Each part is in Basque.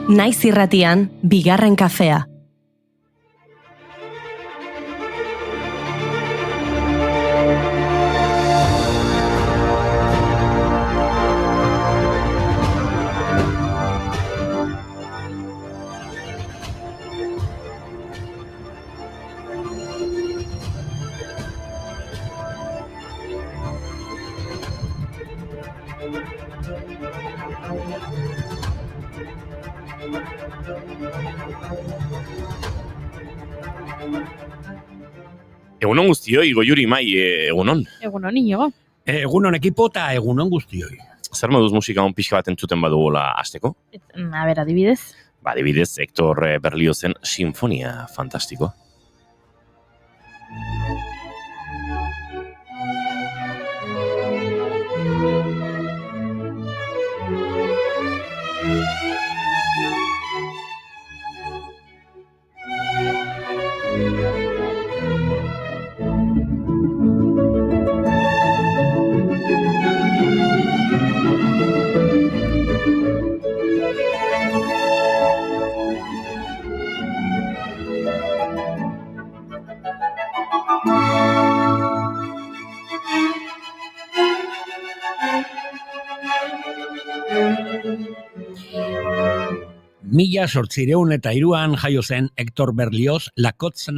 Naiz irratian, bigarren kafea. Egunon guztioi, Goiuri Mai, egunon. Egunon, Inigo. Egunon ekipo eta egunon guztioi. Zer moduz musika on pixka bat entzuten badugula hasteko? A ber, adibidez. Adibidez, Hector Berliozen Sinfonia Fantastikoa. Mila 1803an jaio zen Hector Berlioz Lakotzen.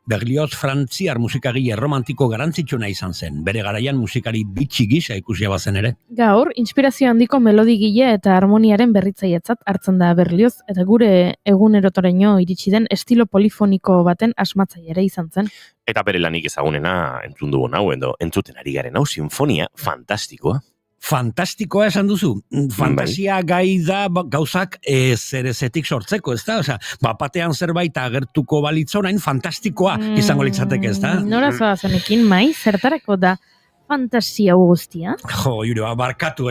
Berlioz frantziar musikagile romantiko garrantzitsuna izan zen, bere garaian musikari bitxi gisa ikusia bazen ere. Gaur, inspirazio handiko melodigile eta harmoniaren berritzailetzat hartzen da Berlioz, eta gure egunerotoraino iritsi den estilo polifoniko baten asmatzaile ere izan zen. Eta bere lanik ezagunena entzun dugun hau, edo entzuten ari garen hau, Sinfonia Fantastikoa. Fantastikoa esan duzu. Fantasia gai da gauzak zerezetik sortzeko, ez da? Osea, batean zerbait agertuko balitz orain fantastikoa izango litzateke, ez da? Nora zoazenekin, Mai, zertarako da fantasia guztia? Jo, Jure, barkatu,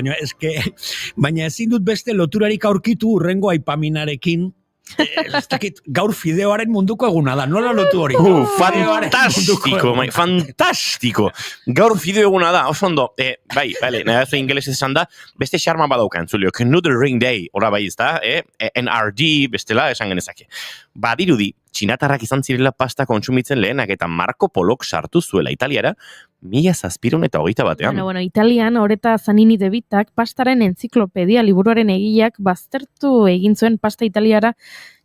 baina ezin dut beste loturarik aurkitu urrengo aipaminarekin. Ez dakit, gaur fideoaren munduko eguna da, nola lotu hori? Fantastiko, Mai, fantastiko. Gaur fideo eguna da, oso ondo. Bai, nahi zu ingeles esan da, beste xarma badauka entzulio, Noodle Ring Day, ora bai ez da, NRD, bestela esan genezake. Badirudi, txinatarrak izan zirela pasta kontsumitzen lehenak eta Marco Polok sartu zuela Italiara, 1721 Bueno, Italian, Oreta Zanini de Vitak, pastaren entziklopedia liburuaren egileak baztertu egin zuen pasta italiara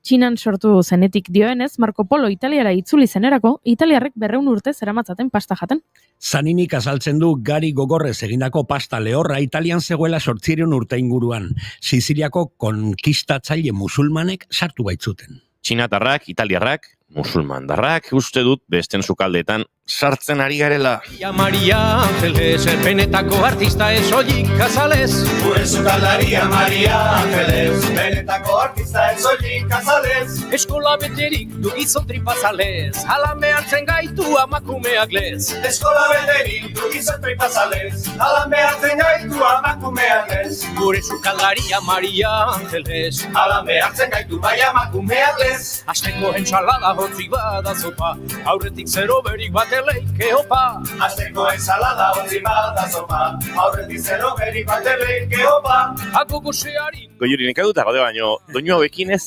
Txinan sortu zenetik dioenez, Marco Polo Italiara itzuli zenerako, italiarrek 200 urte zeramatzaten pasta jaten. Zaninik azaltzen du Gari Gogorrez egindako pasta lehorra Italian zegoela 800 urte inguruan. Siziliako konkistatzaile musulmanek sartu baitzuten. Txinatarrak, italiarrak, musulmandarrak, uste dut besten sukaldeetan sartzen ari garela. Maria Ángeles, benetako artista ez oilik Casales. Gure sukaldaria Maria Ángeles, benetako artista ez oilik Casales. Eskola beterik du gizon tripazales, halan behartzen gaitu amakumeak lez. Eskola beterik du gizon tripazales, halan behartzen gaitu amakumeak lez. Gure sukaldaria Maria Ángeles, halan behartzen gaitu bai amakumeak lez. Asteko ensalada hotzik bada zopa, aurretik zero berik bateleike opa. Asteko ensalada hotzik bada zopa, aurretik zero berik bateleike opa. Akukuseari Goiuri, nik aduta gaude baino, doinu hauekin ez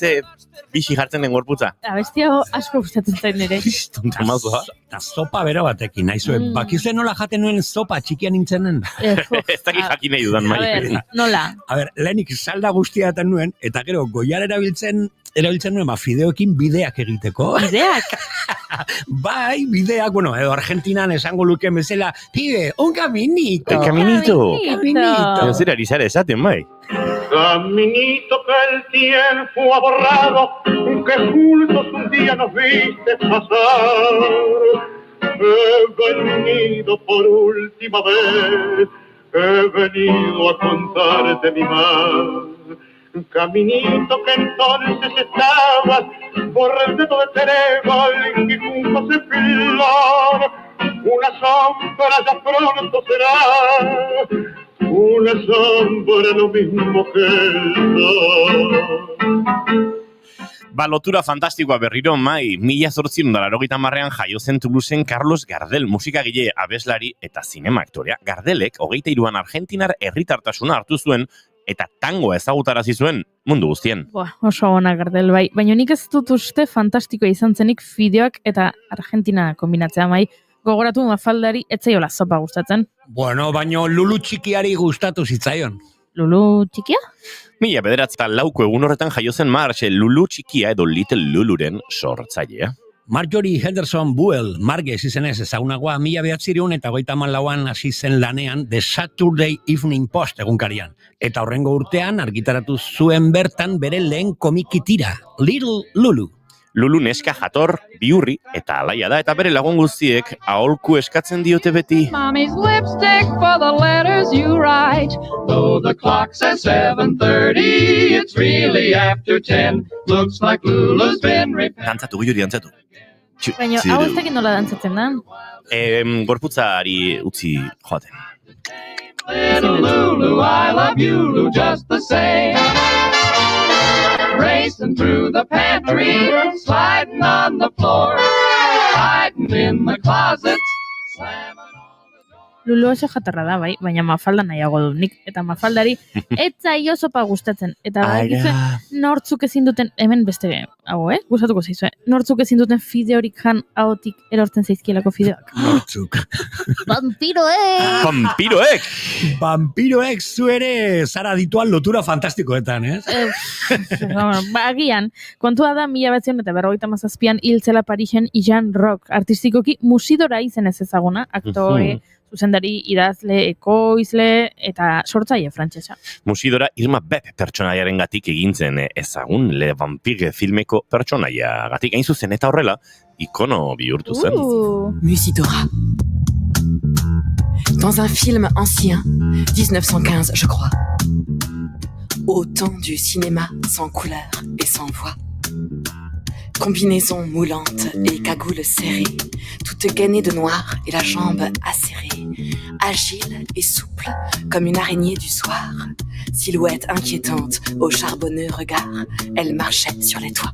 bixi jartzen den gorputza. Abestia asko gustatzen zain ere. Tonto mazoa. Eta zopa bero batekin, naizue, bakize nola jaten nuen zopa txikian nintzenen. Ez dakit jakin nahi dudan, Mai. A ber, nola? A ber, lehenik salda guztia eten nuen, eta gero goiar erabiltzen nuen fideoekin bideak egiteko. Bideak? Bai, bideak, edo Argentinan esango luke bezala, pibe, un caminito. El caminito. Caminito. Zer ari zara esaten, Mai. Caminito que el tiempo ha borrado, que juntos un día nos viste pasar. He venido por última vez, he venido a contarte mi mal. Caminito que entonces estabas por el dedo de trébol y juntos en flor. Una sombra ya pronto será, una sombra lo mismo que el sol. Lotura fantastikoa berriro, Mai, 1880an jaio zen Toulouseen Carlos Gardel, musikagile, abeslari eta zinema aktorea. Gardelek, 23an Argentinar herritartasuna hartu zuen, eta tangoa ezagutarazi zuen mundu guztien. Oso ona gardel bai, baina nik ez dut uste fantastikoa izan zenik fideoak eta Argentina kombinatzea mai. Gogoratu Mafaldari etzaiola zopa gustatzen. Bueno, baino Lulu txikiari gustatu zitzaion. Lulu txikia? 1904 egun horretan jaio zen Marge Lulu txikia edo Little Luluren sortzailea. Marjorie Henderson Buell, Marges izenez ezagunagoa 1934an hasi zen lanean The Saturday Evening Post egunkarian. Eta horrengo urtean argitaratu zuen bertan bere lehen komikitira, Little Lulu. Lulu neska jator, bihurri eta alaia da, eta bere lagun guztiek aholku eskatzen diote beti. Mommy's lipstick for the letters you write. Though the clock says 7:30, it's really after 10. Looks like Lulu's been repaired. Dantzatu, Yuri, dantzatu. Baina hau ez dakit nola dantzatzen da. Gorputzari utzi joaten. Little Lulu, I love you, Lulu, just the same. Racing through the pantry, sliding on the floor, hiding in the closets, slamming all the doors. Lulu oso jatarra da bai, baina Mafalda nahiago du nik. Eta Mafaldari etzaio sopa gustatzen. Eta nortzuk ezin duten, hemen beste hau, gustatuko zaizue. Nortzuk ezin duten fideorik jan ahotik erortzen zaizkielako fideoak. Nortzuk. Vampiroek! Vampiroek! Vampiroek zu ere zara dituan lotura fantastikoetan, ez? Agian, kontua da 1957an hiltzela Parisen Jean Rock, artistikoki Musidora izenez ezaguna, aktore, zuzendari, idazle, ekoizle eta sortzaile frantsesa. Musidora Irma Bep pertsonaiaren gatik egintzen ezagun Le Vampire filmeko pertsonaia gatik hain zuzen eta horrela ikono bihurtu zen. Musidora. Dans un film ancien, 1915 je crois. Au temps du cinéma sans couleur et sans voix. Combinaison moulante et cagoule serrée, toute gainée de noir et la jambe acérée, agile et souple comme une araignée du soir. Silhouette inquiétante au charbonneux regard, elle marchait sur les toits.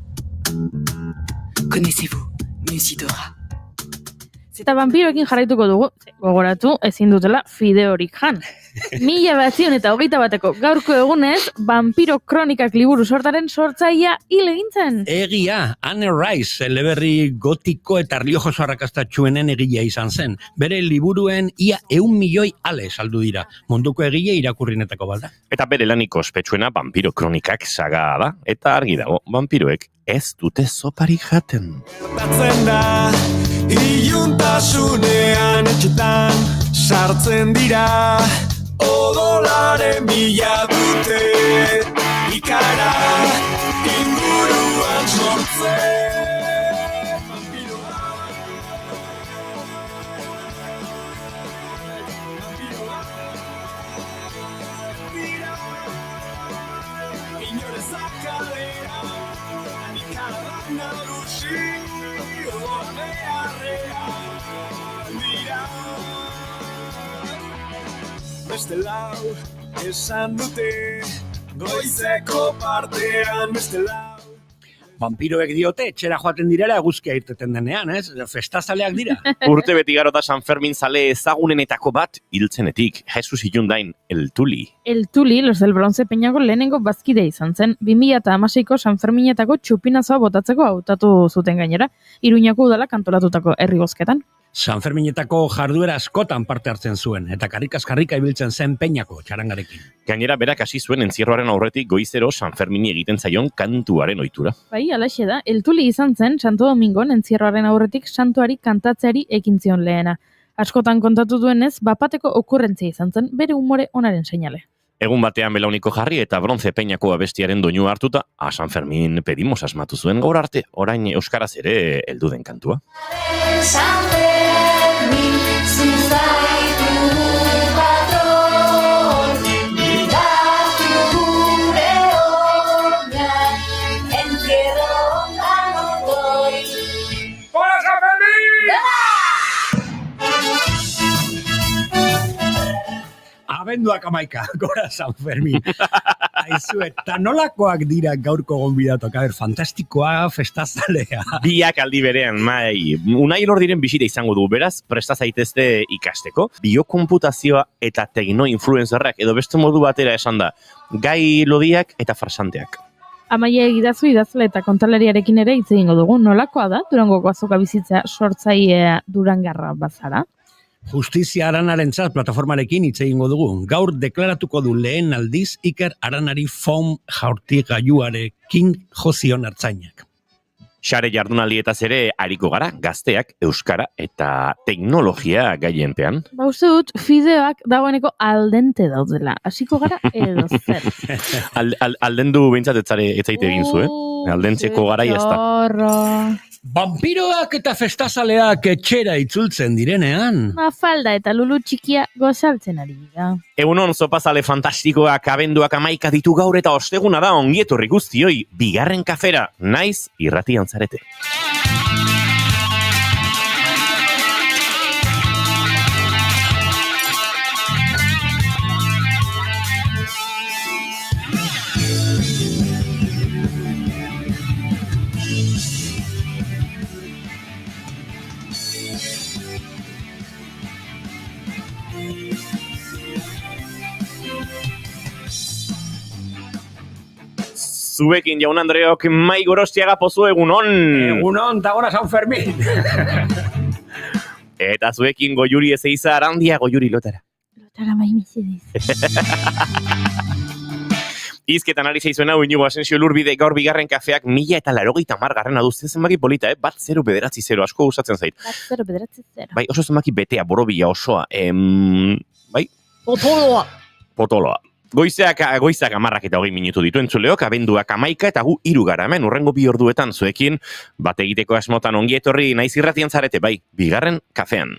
Connaissez-vous Musidora? Eta vampiroekin jarraituko dugu, gogoratu ezin dutela fideorik jan. 1921 gaurko egunez, Vampiro Kronikak liburu sortaren sortzailea hil egin zen. Egia, Anne Rice, eleberri gotiko eta erliojoso arrakastatsuenen egilea izan zen. Bere liburuen ia 100 milioi ale saldu dira. Munduko egile irakurrinetako balda. Eta bere laniko ospetsuena Vampiro Kronikak saga da, eta argi dago, vampiroek ez dute zoparik jaten. Gertatzen da, iluntasunean etxetan sartzen dira, odolaren bila dute ikara inguruan sortzen. Beste lau esan dute goizeko partean beste lau. Vampiroek diote, etxera joaten direla eguzkia irteten denean, ez? Festazaleak dira. Urte beti garota San Fermin zale ezagunenetako bat hiltzenetik, Jesus Ilundain, El Tuli. El Tuli, los del bronce peñako lehenengo bazkide izan zen, 2006ko San Ferminetako txupinazoa botatzeko hautatu zuten gainera, Iruñako udala kantolatutako herri bozketan. San Ferminetako jarduera askotan parte hartzen zuen, eta karrikaz-karrika ibiltzen zen peñako txarangarekin. Gainera berak hasi zuen entzierroaren aurretik goizero San Fermini egiten zaion kantuaren ohitura. Bai, alaxe da, El Tuli izan zen Santo Domingon entzierroaren aurretik santuari kantatzeari ekin zion lehena. Askotan kontatu duenez, bapateko okurrentzia izan zen bere umore onaren seinale. Egun batean belauniko jarri eta bronze peñako abestiaren doinua hartuta, a San Fermin pedimos asmatu zuen gaur arte, orain euskaraz ere heldu den kantua. San Fermin, zuzaitu patrón, gidatu gure oinak, entierro anotoi. ¡Hola, San Fermín! Abenduak 11, gora San Fermin. Aizu, eta nolakoak dira gaurko gonbidatok? A ber, fantastikoa, festazalea. Biak aldi berean, Unai Elordiren bisita izango du, beraz, presta zaitezte ikasteko. Biokomputazioa eta tekno-influenzerrak, edo beste modu batera esan da, gai lodiak eta farsanteak. Amaia Egidazu idazle eta kontalariarekin ere hitz egingo dugu. Nolakoa da Durangoko azoka bizitza sortzailea Durangarra bazara? Justizia Aranarentzat plataformarekin hitz egingo dugu. Gaur deklaratuko du lehen aldiz Iker Aranari foam jaurtigailuarekin jozion ertzainak. Sare jardunaldietaz ere ariko gara, gazteak, euskara eta teknologia gaientean. Ba, uste dut, fideoak dagoeneko aldente daudela. Hasiko gara edo zer. Aldendu behintzat etzaite egin zu, Aldentzeko garai ez da. Vampiroak eta festazaleak etxera itzultzen direnean. Mafalda eta Lulu txikia gozaltzen ari dira. Egunon, sopazale fantastikoak abenduak 11 ditu gaur eta osteguna da ongietorri guztioi, bigarren kafera, naiz irratian zarete. Zuekin jaun Andreok Mai Gorostiaga pozu egunon. Egunon, tagora San Fermin. Eta zuekin Goiuri Ezeiza Arandia, Goiuri lotara. Lotara mai mesedez. Izketan ari zaizuena Iñigo Asensio Lurbide gaur bigarren kafeak 1080 garrana du. Zenbaki polita, bat 0,9 asko gustatzen zait. Bat 0,9. Bai, oso zenbaki betea, borobila osoa. Bai? Potoloa. Goizak 10 eta 20 minutu ditu entzuleok, abenduak 11 eta gu 3 gara hemen, urrengo 2 orduetan zuekin, bat egiteko asmotan ongi etorri naiz irratian zarete, bai, bigarren kafean.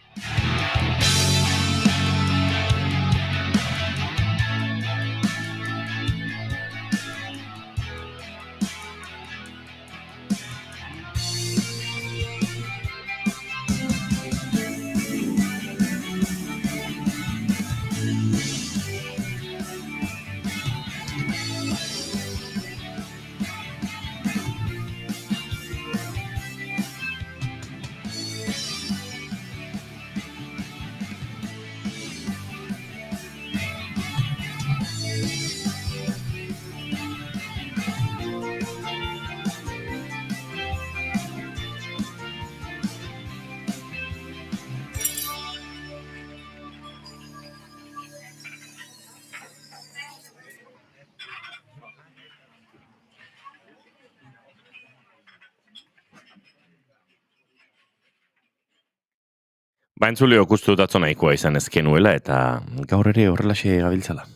Ba, entzuleo gustu dut atzo nahikoa izan ezkenuela eta gaur ere horrelaxe gabiltzala.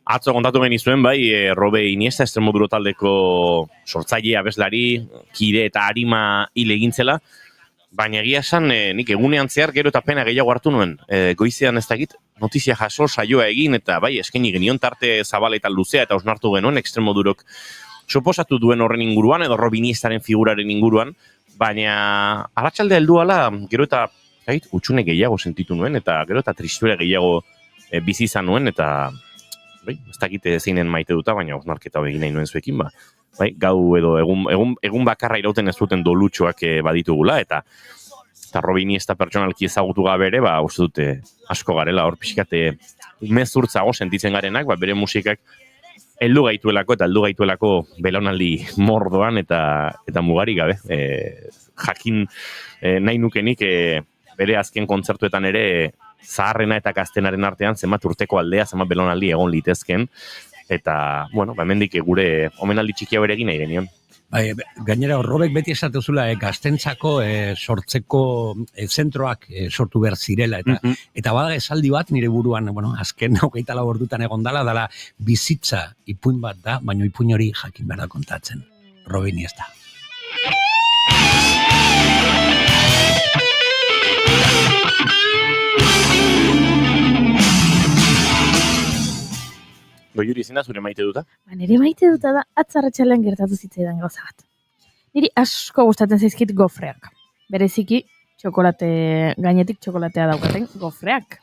Atzo kontatu genizuen, bai, Robe Iniesta, Extremoduro taldeko sortzaile abeslari, kide eta arima hil egintzela, baina egia esan, nik egunean zehar gero eta pena gehiago hartu nuen, goizean ez dakit, notizia jaso, saioa egin, eta bai, eskaini genion tarte zabala eta luzea, eta osnartu genuen Extremodurok suposatu duen horren inguruan, edo Robe Iniestaren figuraren inguruan, baina arratsalde heldu ala, gero eta utxune gehiago sentitu nuen, eta gero eta tristuera gehiago bizi izan nuen, eta bai, ez dakite zeinen maite duta, baina osnarketa egin nahi nuen zuekin, ba. Bai, gau edo egun bakarra irauten ez duten dolutxoak baditugula, eta Robe Iniesta pertsonalki ezagutu gabe ere, ba, uste dute asko garela, hor pixkate mezurtzago sentitzen garenak, ba, bere musikak heldu gaituelako belaunaldi mordoan eta mugari gabe. Jakin nahi nukenik bere azken kontzertuetan ere zaharrena eta gaztenaren artean zenbat urteko aldea, zenbat belaunaldi egon litezken, eta, bueno, hemendik gure omenaldi txikia bere egin nahi genion. Gainera, Robek beti esatezula gaztentzako sortzeko zentroak sortu behar zirela. Eta bada esaldi bat nire buruan, azken 24 ordutan egondala, dala bizitza ipuin bat da, baina ipuin hori jakin behar da kontatzen. Robin ez da. Goiuri izin da, zure maite duta? Nire maite duta da, atzarratxalean gertatu zitzaidan gauza bat. Niri asko gustatzen zaizkit gofreak. Bereziki, gainetik txokolatea daukaten gofreak.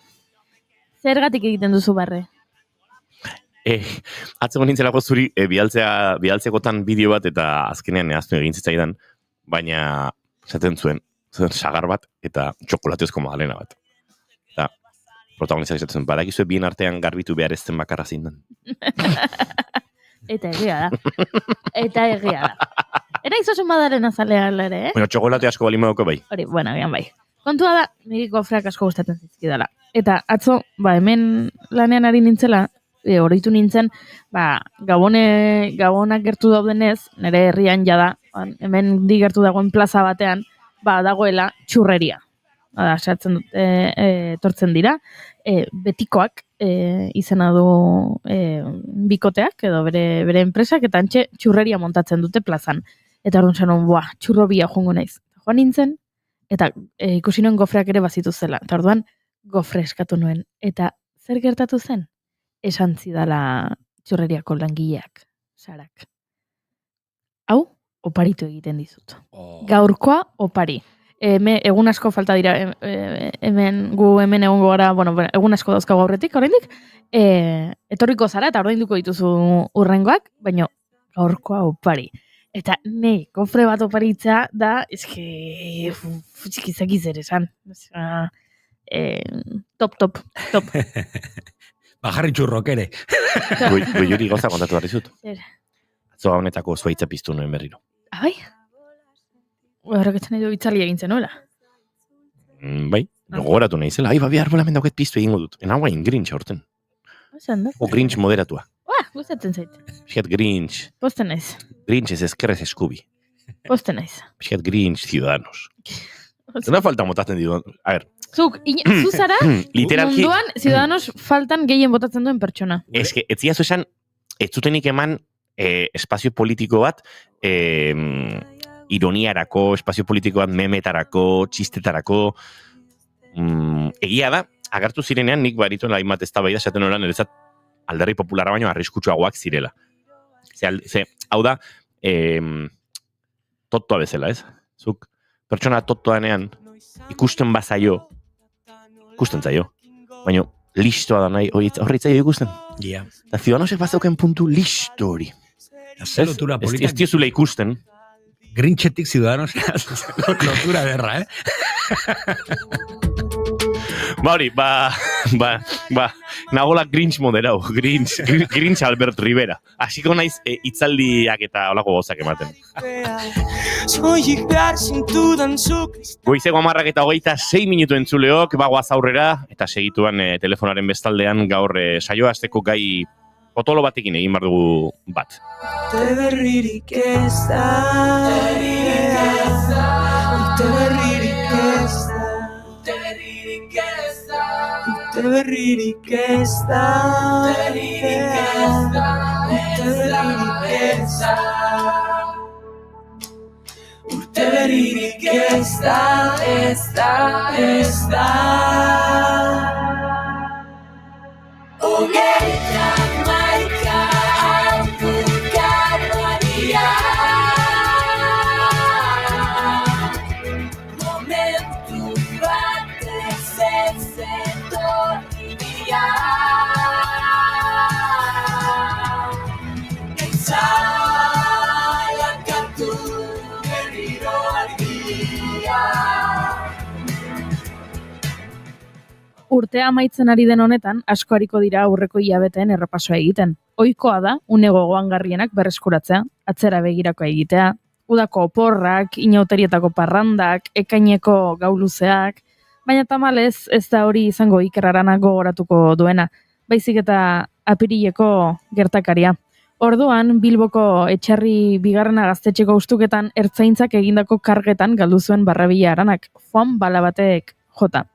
Zergatik egiten duzu barre? Atzeko nintzelako zuri bialtzekotan bideo bat eta azkenean ahaztu egin zitzaidan, baina esaten zuen sagar bat eta txokolateozko magdalena bat. Eta protagonizak esaten zuen, badakizue bien artean garbitu behar ezten bakarra zindan. Eta egia da. Era izosun badaren azalea ere, Bueno, txokolate asko bali modoko bai. Hori, agian bai. Kontua da, niri gofreak asko gustatzen zizkidala. Eta atzo, hemen lanean ari nintzela, oroitu nintzen, gabonak gertu daudenez, nire herrian jada, hemen di gertu dagoen plaza batean, dagoela txurreria. Sartzen tortzen dira, betikoak izena du bikoteak, edo bere enpresak, eta antxe txurreria montatzen dute plazan. Eta orduan zanon, txurrobia joango naiz. Joan nintzen, eta ikusi nuen gofreak ere bazitu zela. Eta orduan, gofre eskatu nuen. Eta zer gertatu zen? Esan zidala txurreriako langileak, sarak. Hau, oparitu egiten dizut. Gaurkoa, opari. Egun asko falta dira, hemen egongo gara, egun asko dauzkago aurretik, oraindik, etorriko zara, eta ordainduko dituzu urrengoak, baina gaurkoa opari. Eta gofre bat oparitza da, txikizaki zer esan. Top. Bajarri txurrok ere. Goiuri gauza kontatu behar dizut. Zer. Atzoa honetako zuaitza piztu nuen berriro. Bai? Horrek etzen edo itzali egin zen, hola? Bai, gogoratu nahi zela. Bihar bolamen dauket piztu egingo dut. Enagoain Grinch horten. O Grinch moderatua. Gustatzen zait. Pixkat Grinch. Posten naiz. Grinch ez eskerrez eskubi. Posten naiz. Pixkat Grinch Ciudadanos. Una falta motatzen ditu. A ver. Zu zara, munduan Ciudadanos faltan gehien botatzen duen pertsona. Ez que, ez ziazu esan, ez zutenik eman espazio politiko bat, ironiarako, espazio politiko bat memetarako, txistetarako, egia da, agartu zirenean nik barituen laimat ez da bai da, esaten horan, eretzat alderri populara baino arriskutsuagoak zirela. Hau da, tottoa bezala, ez? Zuk, pertsona tottoanean, ikusten bazaio, ikusten zaio, baina listoa da nahi, horritzaio ikusten. Yeah. Eta Ciudadanosek bazauken puntu listo hori. Ez diozula ikusten. Grinchetik Ciudadanos lotura derra, Hori, nagola Grinch moderau, Grinch Albert Rivera. Hasiko naiz hitzaldiak eta holako gozak ematen. Goizeko 10:26 minutu entzuleok, bagoaz aurrera, eta segituan telefonaren bestaldean gaur saioa hasteko gai potolo batekin egin behar dugu bat. Urte berririk ez da, urte berririk ez da, urte berririk ez da, urte berririk ez da, urte berririk ez da, ez da. Hogeita hamaika aurkaroaria, momentu batez ez etorri dira, gaitzalak hartu berriro argia. Urtea amaitzen ari den honetan, asko hariko dira aurreko hilabeteen errepasoa egiten. Ohikoa da, une gogoangarrienak berreskuratzea, atzera begirako egitea, udako oporrak, inauterietako parrandak, ekaineko gauluzeak, baina tamalez ez da hori izango Iker Aranak gogoratuko duena, baizik eta apirileko gertakaria. Orduan, Bilboko Etxarri bigarrena gaztetxeko hustuketan ertzaintzak egindako kargetan galdu zuen Barrabila Aranak, foam bala batek jota.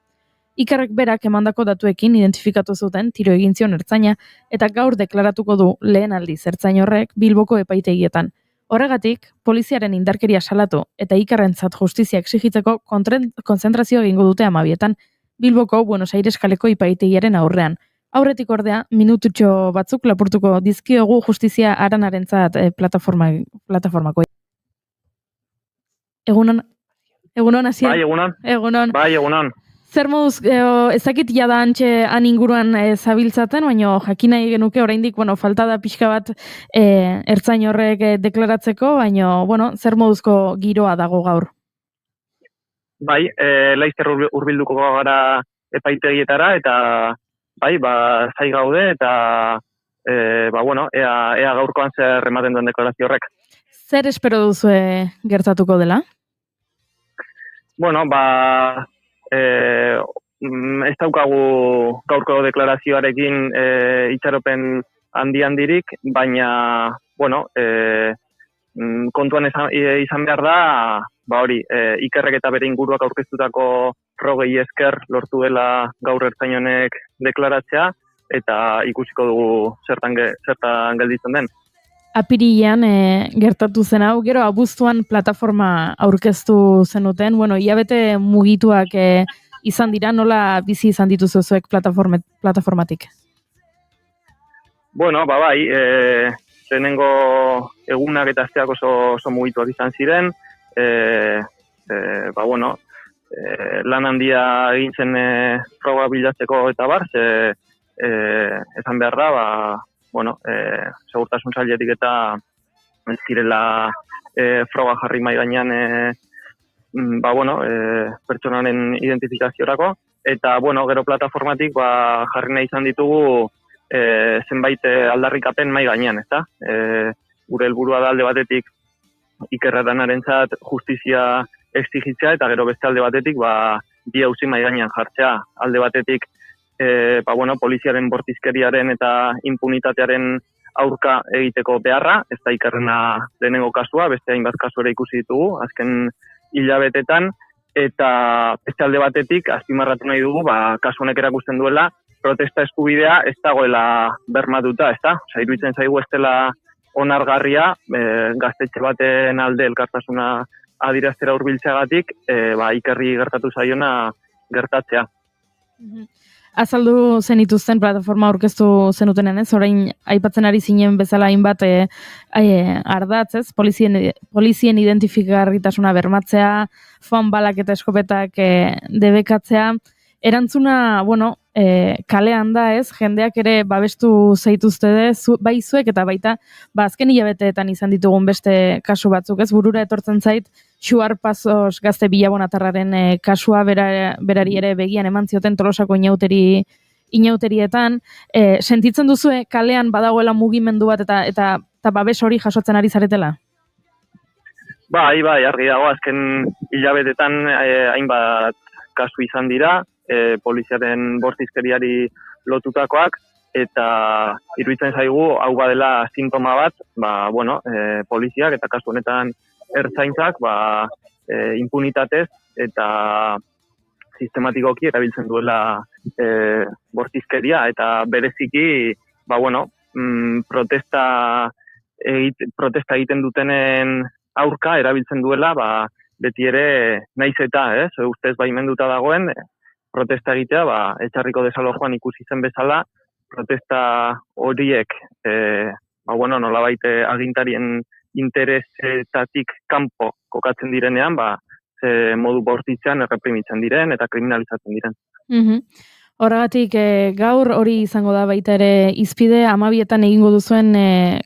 Ikerrek berak emandako datuekin identifikatu zuten tiro egin zion ertzaina eta gaur deklaratuko du lehen aldiz ertzain horrek Bilboko epaitegietan. Horregatik, poliziaren indarkeria salatu eta Ikerrentzat justizia exigitzeko konzentrazio egingo dute 12etan Bilboko Buenos Aires kaleko epaitegiaren aurrean. Aurretik ordea, minututxo batzuk lapurtuko dizkiogu justizia Aranarentzat plataformako. Egunon hasi. Bai, egunon. Bai, egunon. Zer moduz, ezakit jada han inguruan zabiltzaten, baina jakin nahi genuke oraindik, falta da pixka bat ertzain horrek deklaratzeko, baina, zer moduzko giroa dago gaur? Bai, laizter hurbilduko gara epaitegietara, eta bai, zai gaude, eta ea gaurkoan zer ematen duen deklarazio horrek. Zer espero duzu gertatuko dela? Bueno, ez daukagu gaurko deklarazioarekin itxaropen handirik, baina, kontuan izan behar da, Ikerrek eta bere inguruak aurkeztutako frogei esker lortu dela gaur ertzain honek deklaratzea, eta ikusiko dugu zertan gelditzen den. Apirilean gertatu zen hau, gero abuztuan plataforma aurkeztu zenuten, hilabete mugituak izan dira, nola bizi izan dituzu zuek plataformatik? Bai, lehenengo egunak eta asteak oso mugituak izan ziren, lan handia egin zen froga bilatzeko eta bar, esan behar da, segurtasun sailetik eta ez zirela froga jarri mai gainean pertsonaren identifikaziorako, eta gero plataformatik jarri nahi izan ditugu zenbait aldarrikapen mai gainean, ezta? Gure helburua da alde batetik Ikerranarentzat justizia exigitzea, eta gero beste alde batetik bi auzi mai gainean jartzea. Alde batetik poliziaren bortizkeriaren eta impunitatearen aurka egiteko beharra, ez da Ikerrena lehenengo kasua, beste hainbat kasu ere ikusi ditugu, azken hilabetetan, eta beste alde batetik azpimarratu nahi dugu, kasu honek erakusten duela, protesta eskubidea ez dagoela bermatuta, ez da? Iruditzen zaigu ez dela onargarria, gaztetxe baten alde elkartasuna adieraztera hurbiltzeagatik, Ikerri gertatu zaiona gertatzea. Azaldu zenituzten plataforma aurkeztu zenutenen, ez? Orain aipatzen ari zinen bezala hainbat ardatz, ez? Polizien identifikagarritasuna bermatzea, foam balak eta eskopetak debekatzea. Erantzuna, kalean da, ez? Jendeak ere babestu zaituzte bai zuek eta baita azken hilabeteetan izan ditugun beste kasu batzuk, ez? Burura etortzen zait Xuar Pazos gazte bilabonatarraren kasua berari ere begian eman zioten Tolosako inauterietan. Sentitzen duzue kalean badagoela mugimendu bat eta babes hori jasotzen ari zaretela? Bai, argi dago, azken hilabetetan hainbat kasu izan dira, poliziaren bortizkeriari lotutakoak, eta iruditzen zaigu hau badela sintoma bat, poliziak eta kasu honetan ertzaintzak impunitatez eta sistematikoki erabiltzen duela bortizkeria, eta bereziki protesta egiten dutenen aurka erabiltzen duela beti ere naiz eta, ustez baimenduta dagoen, protesta egitea, Etxarriko desalojoan ikusi zen bezala, protesta horiek, nolabait agintarien interesetatik kanpo kokatzen direnean, modu bortitzean erreprimitzen diren eta kriminalizatzen diren. Horregatik, gaur hori izango da baita ere izpide 12etan egingo duzuen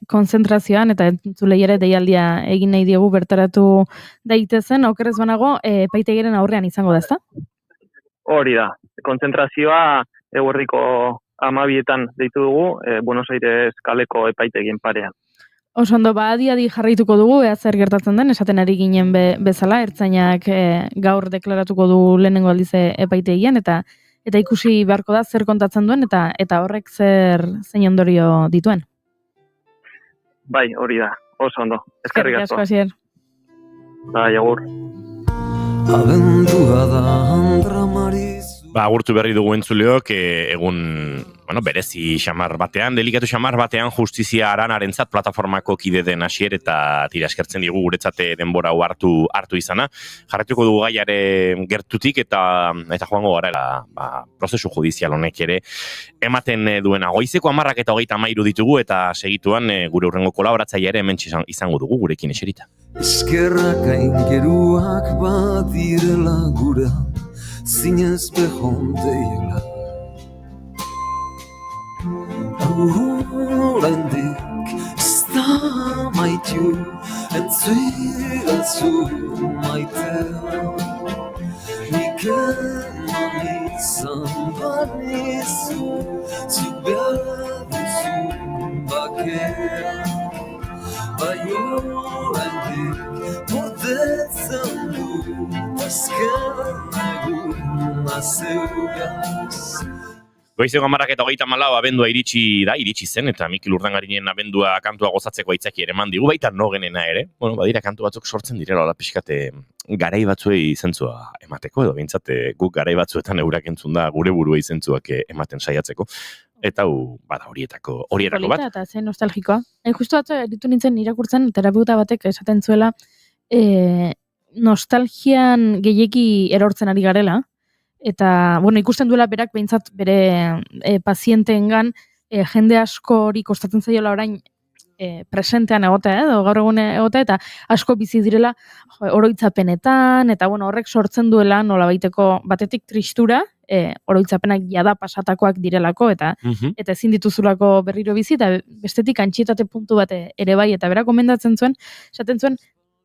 konzentrazioan, eta entzulei ere deialdia egin nahi diegu bertaratu daitezen, okerrez banago, epaitegiren aurrean izango da, ezta? Hori da, konzentrazioa eguerdiko 12etan deitu dugu, Buenos Aires kaleko epaitegien parean. Oso ondo, adi jarraituko dugu, ea zer gertatzen den, esaten ari ginen bezala, ertzainak gaur deklaratuko du lehenengo aldize epaitegian, eta ikusi beharko da zer kontatzen duen, eta horrek zein ondorio dituen. Bai, hori da, oso ondo. Eskerrik asko. Asier. Bai, agur. Abendua da andramariz. Agurtu berri dugu entzuleok, egun berezi xamar batean, delikatu xamar batean justizia aranarentzat plataformako kide den Asier eta tira eskertzen digu guretzate denbora hau hartu izana. Jarretuko dugu gaiare gertutik eta joango gara prozesu judizial honek ere ematen duena. Goizeko 10:23 ditugu eta segituan gure hurrengo kolaboratzaile ere hemen izango dugu gurekin eserita. Eskerrak aingeruak badirela gura, zinez behondeila. Oraindik ez da maitu, entzuidazu maitea. Nik eman izan banizu, zuk behar duzun bakea. Bai oraindik bordetzen dut azken egun azeugaz. Goizeko 10:24 abendua iritsi zen, eta Mikel Urdangarinen abendua kantua gozatzeko aitzaki ere eman digu, baita nogenena ere. Badira kantu batzuk sortzen direla, hola pixkate garai batzuei izentzua emateko, edo behintzat guk garai batzuetan eurak entzun da gure burua izentzuak ematen saiatzeko. Eta horietako bat. Polita eta zen nostalgikoa. Justu batzu eritu nintzen irakurtzen, terapeuta batek esaten zuela, nostalgian gehiegi erortzen ari garela, eta, ikusten duela berak behintzat bere pazienteengan jende askori kostatzen zaiola orain presentean egotea, edo gaur egun egotea, eta asko bizi direla oroitzapenetan, eta horrek sortzen duela nolabaiteko batetik tristura, oroitzapenak jada pasatakoak direlako, eta ezin dituzulako berriro bizi, eta bestetik antsietate puntu bat ere bai, eta berak gomendatzen zuen, esaten zuen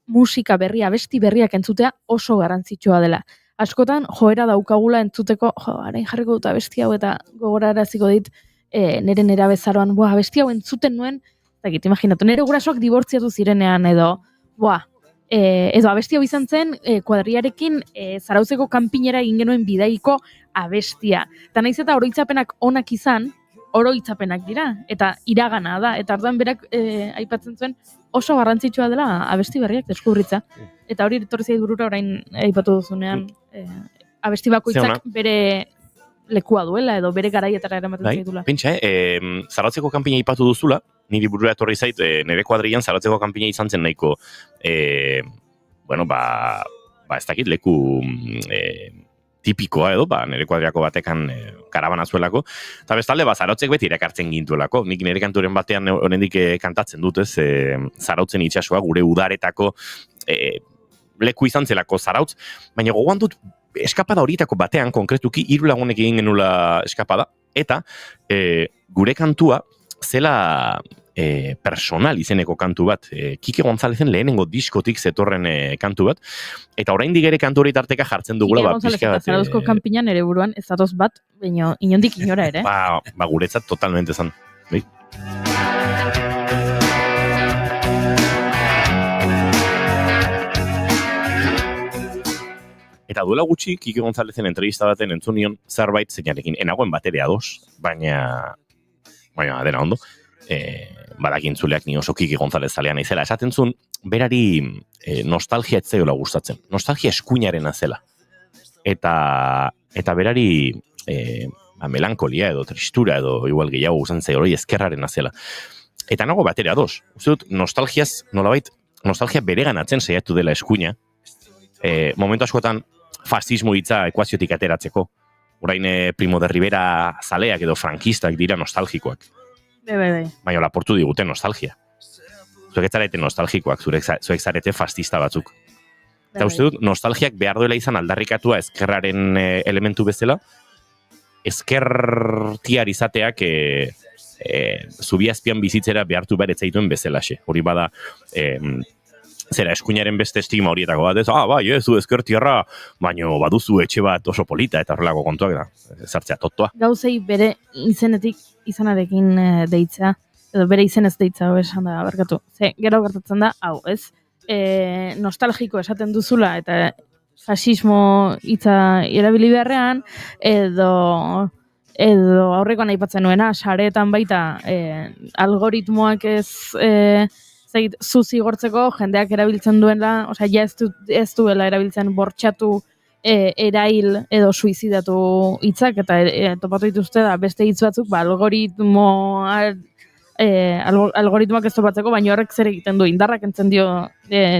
musika berria, abesti berriak entzutea oso garrantzitsua dela. Askotan, joera daukagula entzuteko, arain jarriko dut abesti hau, eta gogoraraziko dit, nire nerabezaroan, abesti hau entzuten nuen, eta imaginatu, nire gurasoak dibortziatu zirenean, edo abesti hau izan zen, kuadriarekin Zarautzeko kanpinera egin genuen bidaiko abestia. Eta naiz eta oroitzapenak onak izan, oroitzapenak dira, eta iragana da, eta orduan berak aipatzen zuen, oso garrantzitsua dela abesti berriak deskubritza. Eta hori etorri zait burura orain aipatu duzunean, abesti bakoitzak bere lekua duela, edo bere garaietara eramaten zaitula. Pentsa, Zarautzeko kanpina aipatu duzula, niri burura etorri zait, nire kuadrian Zarautzeko kanpina izan zen nahiko, ez dakit, leku tipikoa edo, nire kuadriako batekan karabana zuelako, eta bestalde, Zarautzek beti irakartzen gintuelako. Nik nire kanturen batean oraindik kantatzen dut, Zarautzen itsasoa gure udaretako leku izan zelako Zarautz, baina gogoan dut eskapada horietako batean, konkretuki, 3 lagunek egin genula eskapada, eta gure kantua zela personal izeneko kantu bat, Kike Gonzalezen lehenengo diskotik zetorren kantu bat, eta oraindik ere kantu hori tarteka jartzen dugula. Kike Gonzalez eta Zarauzko kanpinan ere buruan ez datoz bat, baina inondik inora ere. Guretzat totalmente zan. Eta duela gutxi, Kike Gonzalezen entrevista baten entzun nion zerbait zeinarekin. Enagoen batere ados, baina dena ondo. Badakin zuleak ni oso Kike Gonzalez zalea naizela. Esaten zuen, berari nostalgia etzaiola gustatzen. Nostalgia eskuinarena zela. Eta berari melankolia edo tristura edo igual gehiago gustatzen zaio hori ezkerrarena zela. Eta nago batere ados. Uste dut, nostalgia bereganatzen saiatu dela eskuina. Momentu askotan fascismo hitza ekuaziotik ateratzeko. Orain Primo de Rivera zaleak edo frankistak dira nostalgikoak. Baina laportu digute nostalgia. Zuek ez zarete nostalgikoak, zuek zarete fascista batzuk. Eta uste dut, nostalgiak behar duela izan aldarrikatua ezkerraren elementu bezala, ezkertiar izateak zubiazpian bizitzera behartu behar etzaituen bezalaxe. Hori bada, zera eskuinaren beste estigma horietako bat, zu ezkertiarra, baina baduzu etxe bat oso polita eta horrelako kontuak da, zartzea totoa. Gauzei bere izenetik izanarekin deitzea, edo bere izenez deitzea, esan da, barkatu. Gero gertatzen da, nostalgiko esaten duzula, eta fascismo hitza erabili beharrean, edo edo aurrekoan aipatzen nuena, sareetan baita algoritmoak zu zigortzeko jendeak erabiltzen duela, osea, ja ez duela erabiltzen bortxatu erail edo suizidatu hitzak, eta topatu dituzte da beste hitz batzuk, algoritmoak ez topatzeko, baina horrek zer egiten du, indarrak entzen dio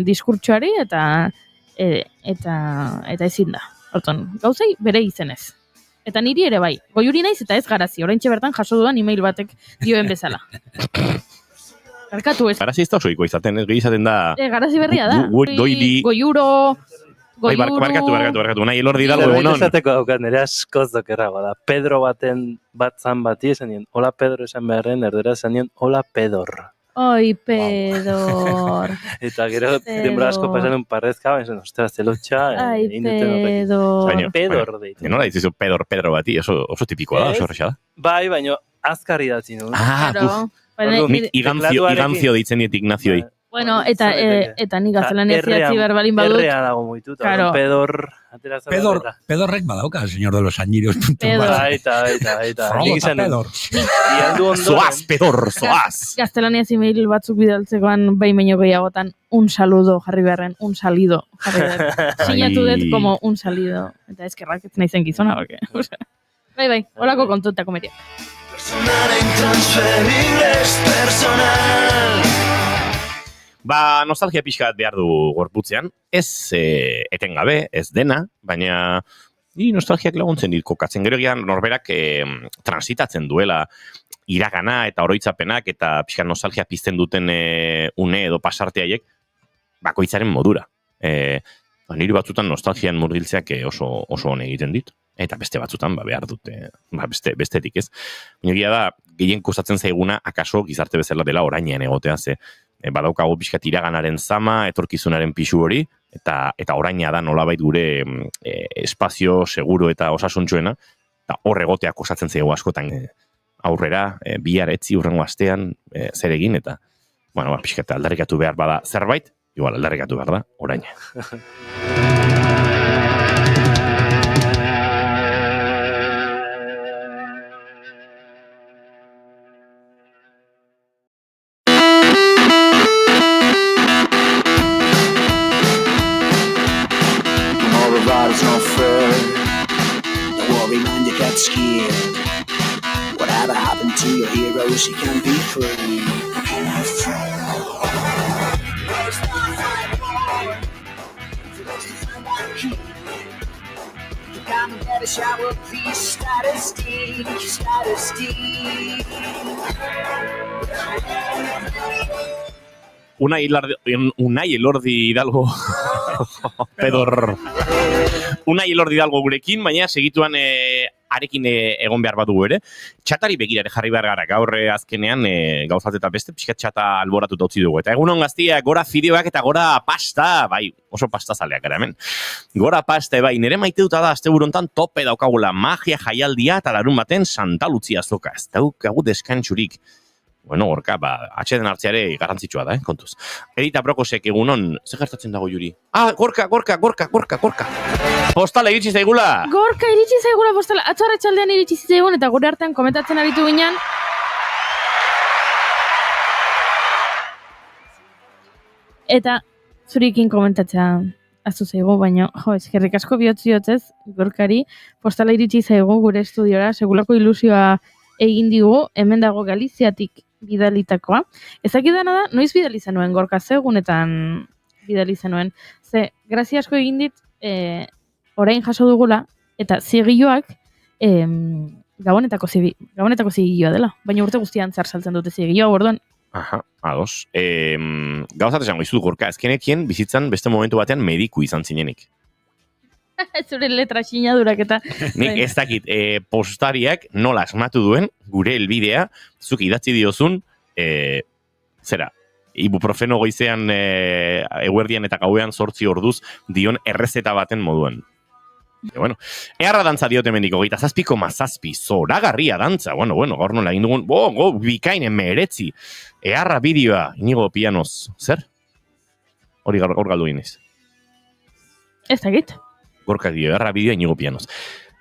diskurtsoari, eta ezin da. Horton, gauzei bere izenez. Eta niri ere bai, goiuri naiz eta ez garazi, oraintxe bertan jaso dudan email batek dioen bezala. Garkatu ez. Garazi ez da osoiko izaten, ez gehi izaten da... Garazi berria da. Goiuro... Barkatu, nahi elordi dago egunon. Esateko daukat, nire askoz dokerrago da. Pedro batzan bati esan dien, hola Pedro esan beharren, erdera esan dien, hola Pedor. Oi, Pedor. Eta gero, denbora asko pasan un parrezka, esan, ostras, zelotxa, Pedor. Pedor deitu. Nola ditzizu Pedro bati, oso tipikoa da, oso horrexada. Bai, baina azkar idatzi nuen. Nik Iganzio deitzen diet Ignazioi. Bueno, eta nik gaztelania zidatzi berbalin badut. Errea dago moituta, Pedor... Pedorrek badauka, señor de los añiros. Baita. Pedor. Zoaz, Pedor, zoaz. Gaztelania zimail batzuk bidaltzekoan behin gehiagotan un saludo jarri beharren, un salido jarri beharren. Sinatu dut como un salido. Eta eskerrak ez nahi zen gizona, porque... Bai, holako kontutako meriak. Personal e intransferible es personal. Nostalgia pixka behar du gorputzean, ez etengabe, ez dena, baina nostalgiak laguntzen dit kokatzen. Gero egian norberak transitatzen duela iragana eta oroitzapenak eta pixka nostalgia pizten duten une edo pasarteaiek bakoitzaren modura. Niri batzutan nostalgian murgiltzeak oso on egiten dit. Eta beste batzutan behar dute, bestetik ez. Baina egia da, gehien kostatzen zaiguna, akaso gizarte bezala dela orainean egotea, ze badaukago pixkat iraganaren zama, etorkizunaren pixu hori, eta oraina da nolabait gure espazio seguro eta osasuntsuena, eta hor egoteak osatzen zaigu askotan aurrera, bihar etzi hurrengo astean zer egin, eta pixkat aldarrikatu behar bada zerbait, igual aldarrikatu behar da oraina. It's not fair. Don't worry, man, you get scared. Whatever happened to your heroes, you can be free. You come and get a shower, please. Status D. Unai Elordi Hidalgo Pedor Unai Elordi Hidalgo gurekin, baina segituan arekin egon behar badugu ere. Txatari begirare jarri behar gara, gaur azkenean gauzat eta beste, pixkat txata alboratuta utzi dugu. Eta egunon gaztia, gora fideoak eta gora pasta, bai, oso pasta zaleak gara hemen. Gora pasta, bai, nire maite duta da, azte burontan tope daukagula magia jaialdia eta larun baten Santa Lucia azoka. Ez daukagu deskantxurik. Bueno, gorka, atxeden hartzeare garrantzitsua da, kontuz. Edita Prokosek egunon, ze gertatzen dago Juri? Gorka! Postala iritsi zaigula! Gorka iritsi zaigula postala, atxarra txaldean iritsi zaigun, eta gure artean komentatzen aritu ginen. Eta zurikin komentatzea aztu zaigu, baina, eskerrik asko bihotz, Gorkari, postala iritsi zaigu gure estudiora, segulako ilusioa egin digu, hemen dago Galiziatik bidalitakoa. Ezakidana da, noiz bidaliza nuen, Gorka, zegunetan bidaliza nuen. Ze, grazia asko egin dit, orain jaso dugula, eta zigilloak gabonetako zigilloa dela. Baina urte guztian zar saltzen dute zigilloa, orduan. Aha, ados. Gauzat esango izu, Gorka, ezkenekien bizitzan beste momentu batean mediku izan zinenik. Zure letra sinadurak eta... Nik ez dakit, postariak nola asmatu duen, gure helbidea, zuk idatzi diozun, zera, ibuprofeno goizean eguerdian eta gauean 8 orduz dion errezeta baten moduan. Bueno, eharra dantza diote mendiko, 27,7, zoragarria dantza, bueno, gaur nola egin dugun, bikainen meretzi, eharra bideoa, Inigo Pianoz, zer? Hori gaur galdu ginez. Ez dakit. Gorka dio, erra bideo Inigo Pianoz.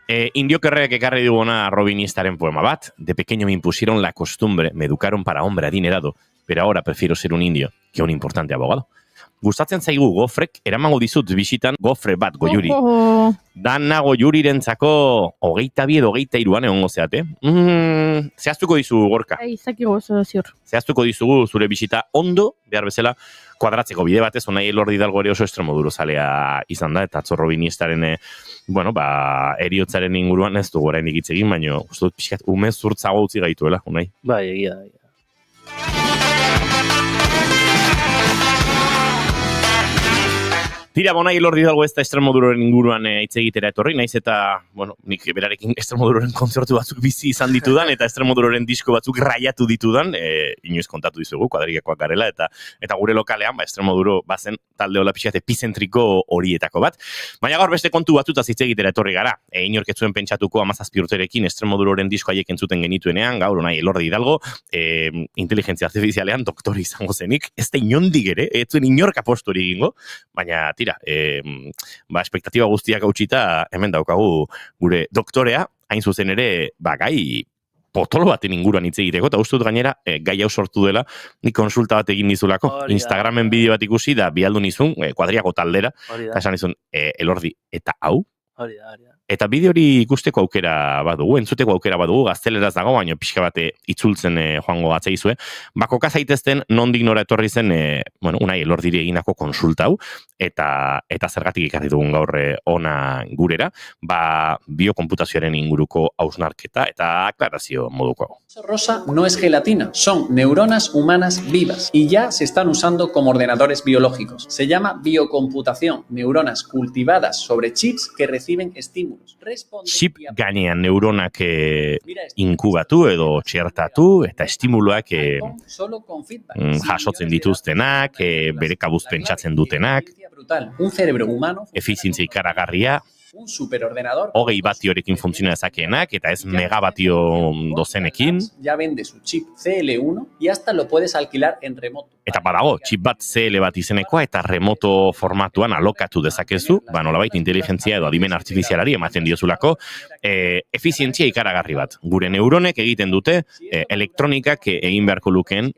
Indio Kerreek ekarri duguna robinistaren poema bat. De pequeño me impusieron la costumbre, me educaron para hombre adinerado, pero ahora prefiero ser un indio que un importante abogado. Gustatzen zaigu gofrek, eramango dizut bisitan gofre bat goiuri. Dana goiurirentzako 22 edo 23an egongo zeate. Zehaztuko dizu Gorka. Izakigo oso ziur. Zehaztuko dizugu zure bisita ondo, behar bezala, kuadratzeko bide batez, Unai Elordi Hidalgo ere oso Extremoduro zalea izan da, eta atzo robinistaren, eriotzaren inguruan ez dugu orain hitz egin, baina uste dut pixkat umez zurtzago utzi gaituela, Unai. Bai, egia. Tira, Unai Elordi Hidalgo ez da Extremoduroren inguruan hitz egitera etorri, naiz eta, nik berarekin Extremoduroren kontzertu batzuk bizi izan ditudan, eta Extremoduroren disko batzuk raiatu ditudan, inoiz kontatu dizugu, kuadrikakoak garela, eta gure lokalean, Extremoduro bazen talde hola pixkat epizentriko horietako bat. Baina gaur beste kontu batzutaz hitz egitera etorri gara. Inork ez zuen pentsatuko 17 urterekin Extremoduroren disko haiek entzuten genituenean, gaur Unai Elordi Hidalgo, inteligentzia artifizialean doktore izango zenik, ez da inondik ere, ez zuen inork apostori egingo, baina tira, espektatiba guztiak hautsita hemen daukagu gure doktorea, hain zuzen ere, gai potolo baten inguruan hitz egiteko, eta uste dut gainera, gai hau sortu dela, nik konsulta bat egin dizulako, Instagramen bideo bat ikusi, da bialdu nizun, kuadriako taldera, eta esan nizun, Elordi, eta hau? Eta bideo hori ikusteko aukera badugu, entzuteko aukera badugu, gazteleraz dago, baina pixka bate itzultzen joango atzeizue. Bakoka zaitezten nondik nora etorri zen, Unai Elordiri eginako konsulta hau, eta zergatik ekarri dugun gaur ona gurera, biokonputazioaren inguruko hausnarketa eta aklarazio moduko hau. Rosa no es gelatina, son neuronas humanas vivas y ya se están usando como ordenadores biológicos. Se llama biocomputación, neuronas cultivadas sobre chips que reciben estímulos. Chip gainean neuronak inkubatu edo txertatu eta estimuluak jasotzen dituztenak, bere kabuz pentsatzen dutenak, efizientzia ikaragarria, 20 batiorekin funtzioa dezakeenak, eta ez megabatio dozenekin. Ya vende su chip CL1 y hasta lo puedes alquilar en remoto. Eta badago, chip bat CL bat izenekoa eta remoto formatuan alokatu dezakezu, nolabait inteligentzia edo adimen artifizialari ematen diozulako, efizientzia ikaragarri bat. Gure neuronek egiten dute elektronikak egin beharko lukeen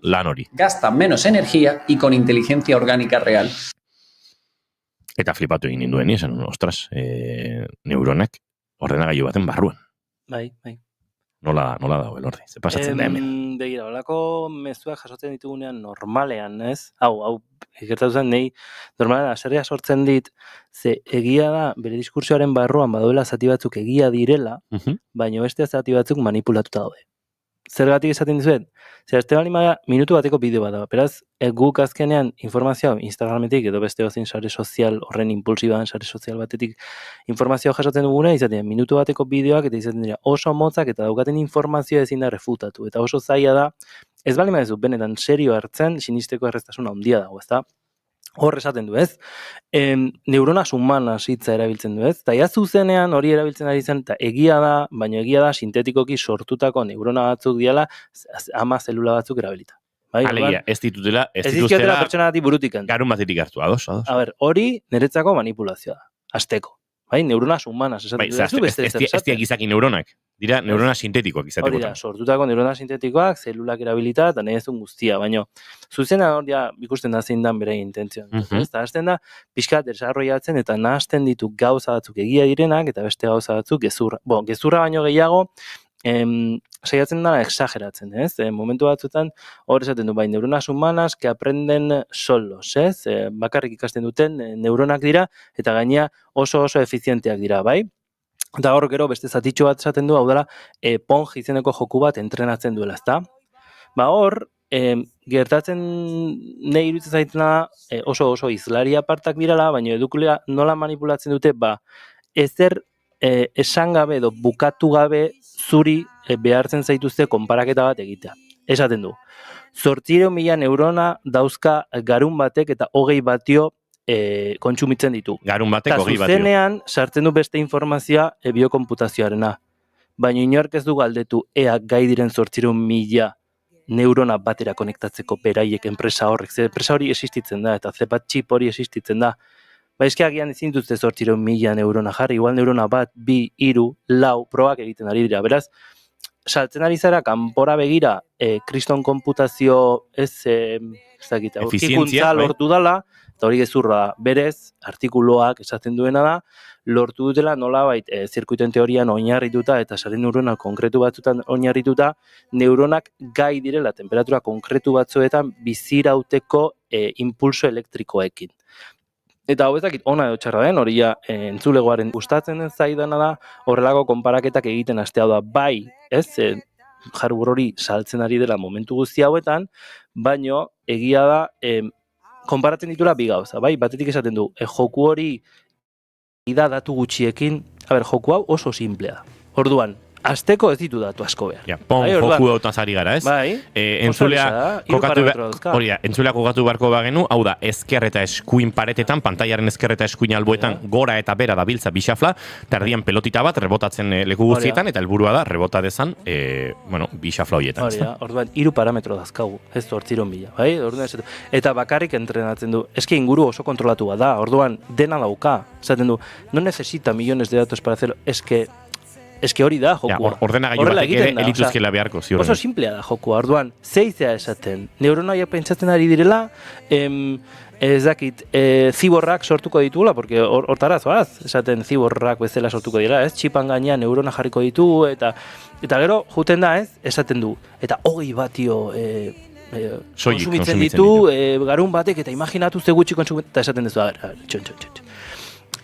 lan hori. Gasta menos energía y con inteligencia orgánica real. Eta flipatu egin ninduen, esan, ostras, neuronak ordenagailu baten barruan. Bai. Nola dago, Elordi? Ze pasatzen da hemen? Begira, holako mezuak jasotzen ditugunean normalean, ez? Hau, gertatu zen, nahi, normalean aserria sortzen dit, ze egia da, bere diskursioaren barruan baduela zati batzuk egia direla, baina beste zati batzuk manipulatuta daude. Zergatik esaten dizuet? Zer, este balimada minutu bateko bideo bat da. Beraz, guk azkenean informazioa Instagrametik edo beste gozin sare sozial, horren impulsiban sare sozial batetik informazioa jasotzen duguna, izaten minutu bateko bideoak eta izaten dira oso motzak eta daukaten informazioa ezin da refutatu. Eta oso zaila da, ez balimada ez du, benetan serio hartzen, sinisteko erreztasuna handia dago, ez da? Hor esaten du, ez? Neuronas humanas hitza erabiltzen du, ez? Eta zuzenean hori erabiltzen ari zen, eta egia da, baina egia da sintetikoki sortutako neurona batzuk diala, 10 zelula batzuk erabilita. Alegia, ez dituztela pertsonagatik burutikan. Garun batetik hartu, ados. A ber, hori niretzako manipulazioa da, azteko. Neuronas humanas, esaten du, ez diak izaki neuronak. Dira, neurona sintetikoak izateko. Hori da, sortutako neurona sintetikoak, zelulak erabilita, eta nahi ezun guztia, baina zuzena hori ikusten da zein dan bere intentzioan. Eta hasten da, pixkat desarrollatzen eta nahazten ditu gauza batzuk egia direnak, eta beste gauza batzuk gezurra. Gezurra baino gehiago, saiatzen dara exageratzen, ez? Momentu batzutan, hor esaten du, neuronas humanas que aprenden solos, ez? Bakarrik ikasten duten neuronak dira, eta gainea oso efizienteak dira, bai? Eta hor gero beste zatitxo bat esaten du, hau dela, Pong izeneko joku bat entrenatzen duela, ezta? Hor, gertatzen nahi iruditzen zaitena oso izlari apartak dirala, baina edukulea nola manipulatzen dute, ezer esan gabe edo bukatu gabe zuri behartzen zaituzte konparaketa bat egitea. Esaten du, 800.000 neurona dauzka garun batek eta 20 batio kontsumitzen ditu. Garun batek 20 batio. Eta zuzenean sartzen du beste informazioa biokonputazioarena. Baina inork ez du galdetu ea gai diren 800.000 neurona batera konektatzeko beraiek enpresa horrek. Ze enpresa hori existitzen da eta zepat txip hori existitzen da. eske agian ezin duzte 800.000 neurona jarri, igual neurona bat, 2, 3, 4 probak egiten ari dira. Beraz, saltzen ari zara kanpora begira, kriston konputazio aurkikuntza lortu dala, eta hori gezurra da. Berez, artikuluak esaten duena da, lortu dutela nolabait zirkuitoen teorian oinarrituta eta sare neuronal konkretu batzutan oinarrituta, neuronak gai direla temperatura konkretu batzuetan bizirauteko impulso elektrikoekin. Eta hau ezakit ona edo txarra den, hori ja entzulegoaren gustatzen den zaidana da, horrelako konparaketak egiten hastea da, bai, hardware hori saltzen ari dela momentu guzti hauetan, baino egia da konparatzen ditula bi gauza, bai, batetik esaten du, joku hori da datu gutxiekin, joku hau oso simplea da. Orduan, asteko ez ditu datu asko behar. Joku dautaz ari gara, ez? Bai, entzulea kokatu beharko bagenu, hau da, ezker eta eskuin paretetan, pantaiaren ezker eta eskuin alboetan gora eta bera dabiltza bixafla, tardian pelotita bat rebotatzen leku guztietan, eta helburua da rebota dezan, bixafla horietan. Orduan, 3 parametro dazkagu, ez 800.000, bai? Eta bakarrik entrenatzen du, eske inguru oso kontrolatu da, orduan, dena dauka, esaten du, no necesita millones de datos para hacerlo, eske hori da jokua. Ordenagailu batek ere elituzkela beharko, ziurren. Oso simplea da jokua, orduan, zeizea esaten. Neuronaiak pentsatzen ari direla, ez dakit, ziborrak sortuko ditugula, porque hortarazoaz, esaten ziborrak bezala sortuko dira, ez? Txipan gainean neurona jarriko ditu, eta gero, juten da, ez? Esaten du, eta 20 batio konsumitzen ditu, garun batek, eta imaginatu ze gutxi konsumitzen, eta esaten duzu, txon.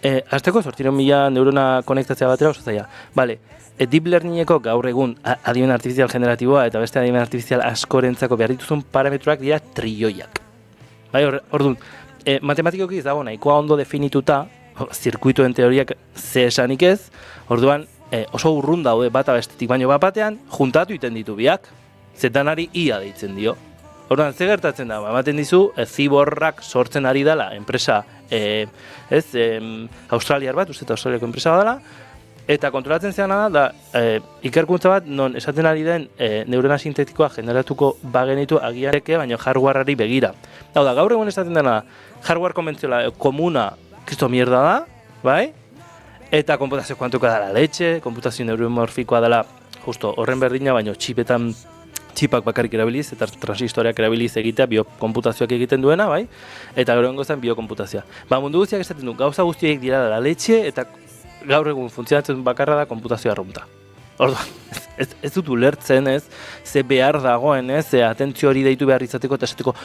Azteko 800.000 neurona konektatzea batera oso zaila. Bale, deep learningeko gaur egun adimen artifizial generatiboa eta beste adimen artifizial askorentzako behar dituzun parametroak dira trilloiak. Bai, orduan, matematikoki ez dago nahikoa ondo definituta, zirkuitoen teoriak ze esanik ez, orduan oso urrun daude bata bestetik, baino bat batean juntatu iten ditu biak, zetanari ia deitzen dio. Orduan, ze gertatzen da, ematen dizu, ziborrak sortzen ari dela, enpresa, australiar bat, uste eta australiako enpresa bat dela, eta kontrolatzen zeana da, ikerkuntza bat, non esaten ari den neurona sintetikoa generatuko bagenitu agiareke, baina hardwareari begira. Hau da, gaur egun esaten dena, hardware konbentziola komuna, kristo mierda da, bai? Eta konputazio kuantuka dela letxe, konputazio neuromorfikoa dela, justo horren berdina, baina txipak bakarrik erabiliz eta transistoreak erabiliz egitea biokonputazioak egiten duena, bai? Eta gero zen biokonputazioa. Mundu guztiak esaten du, gauza guztiak dira dela letxe eta gaur egun funtzionatzen bakarra da konputazioa arrunta. Orduan, ez dut ulertzen, ez, ze behar dagoen, ez, atentzio hori deitu behar izateko eta esateko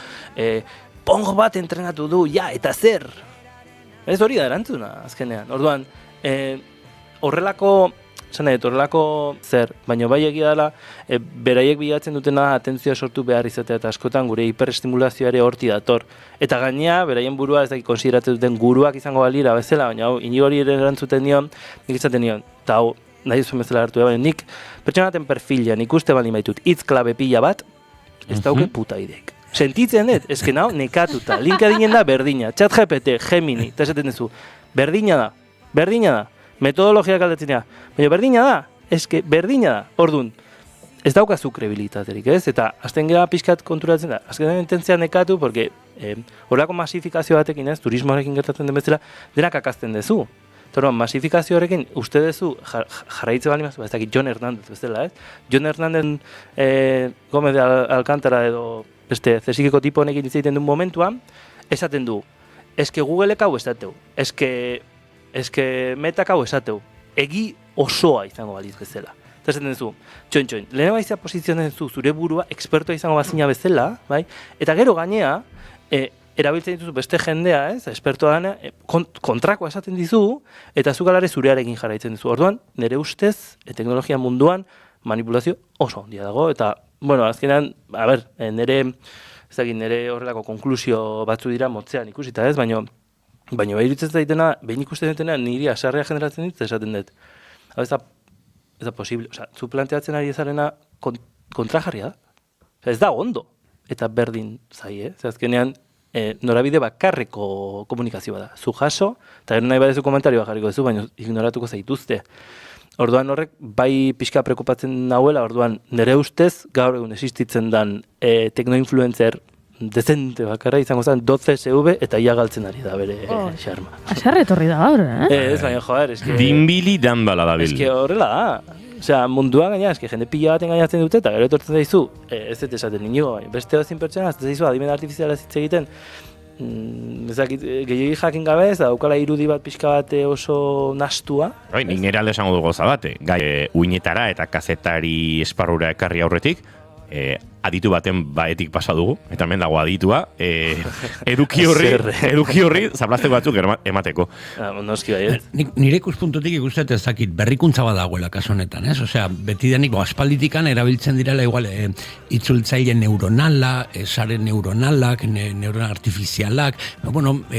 pongo bat entrenatu du, ja, eta zer? Ez hori da erantzuna, azkenean. Orduan, horrelako zer, baina bai egia dela, beraiek bilatzen dutena atentzioa sortu behar izatea eta askotan gure hiperestimulazioa ere horti dator. Eta gainea, beraien burua ez dakit konsideratzen duten guruak izango balira bezala, baina hau, ini hori ere erantzuten nion, nik izaten nion, eta hau, nahi zuen bezala hartu, baina nik pertsonaten perfilean ikuste baldin baitut hitz klabe pila bat, ez dauke puta ideik. Sentitzen dut, esken hau, nekatuta, LinkedInen da berdina, ChatGPT, Gemini, eta esaten duzu, berdina da, metodologiak aldatzen dira, baina berdina da, eske berdina da, orduan, ez daukazu kredibilitaterik, ez? Eta azten gara pixkat konturatzen da, azken intentzia nekatu, porque horrelako masifikazio batekin, ez, turismoarekin gertatzen den bezala, denak akazten dezu. Orduan, masifikazio horrekin, uste dezu, jarraitze bali mazu, ez dakit Jon Hernández bezala, ez? Jon Hernández Gómez de Alcántara edo beste zesikeko tipo honekin izan duen momentuan, esaten du, eske Googleek hau esateu, eske metak hau esateu, egi osoa izango baliz bezala. Eta esaten duzu, txoin, lehenengo izan posizionen zu zure burua ekspertoa izango bazina bezala, bai? Eta gero gainea, erabiltzen dituzu beste jendea, ez, espertoa dana, kontrakoa esaten dizu, eta zu galare zurearekin jarraitzen dizu. Orduan, nire ustez, teknologia munduan, manipulazio oso handia dago, eta, bueno, azkenean, nire horrelako konklusio batzu dira motzean ikusita, ez, baina iruditzen zaitena, behin ikusten dutena, niri asarrea generatzen dit, esaten dut. Hau, ez da posible, zu planteatzen ari ezarena kontrajarria da. Ez da ondo, eta berdin zai, azkenean, norabide bakarreko komunikazioa da. Zu jaso, eta gero nahi badezu komentarioa jarriko duzu, baina ignoratuko zaituzte. Orduan horrek, bai pixka preokupatzen nahuela, orduan nire ustez, gaur egun existitzen dan teknoinfluencer dezente bakarra izango zen 12 SV eta ia galtzen ari da bere xarma. Asarre etorri da gaur, Ez, baina, joder, eske... Dinbili danbala da bil. Eske horrela da. Osea, munduan gaina, eske jende pila baten gainatzen dute, eta gero etortzen zaizu, ez dut esaten inigo, beste dozin pertsona, ez zaizu adimen artifiziala hitz egiten, ezakit, gehiagi jakin gabe, ez da, daukala irudi bat pixka bat oso nastua. Nik nire alde esango dugu zabate, gai uinetara eta kazetari esparrura ekarri aurretik, aditu baten baetik pasa dugu, eta hemen dago aditua, eduki horri zablazte batzuk emateko. Noski bai, Nire ikuspuntutik ikustet ezakit berrikuntza badagoela kasu honetan, ez? Osea, betidanik aspalditikan erabiltzen direla igual itzultzaile neuronala, sare neuronalak, neurona artifizialak,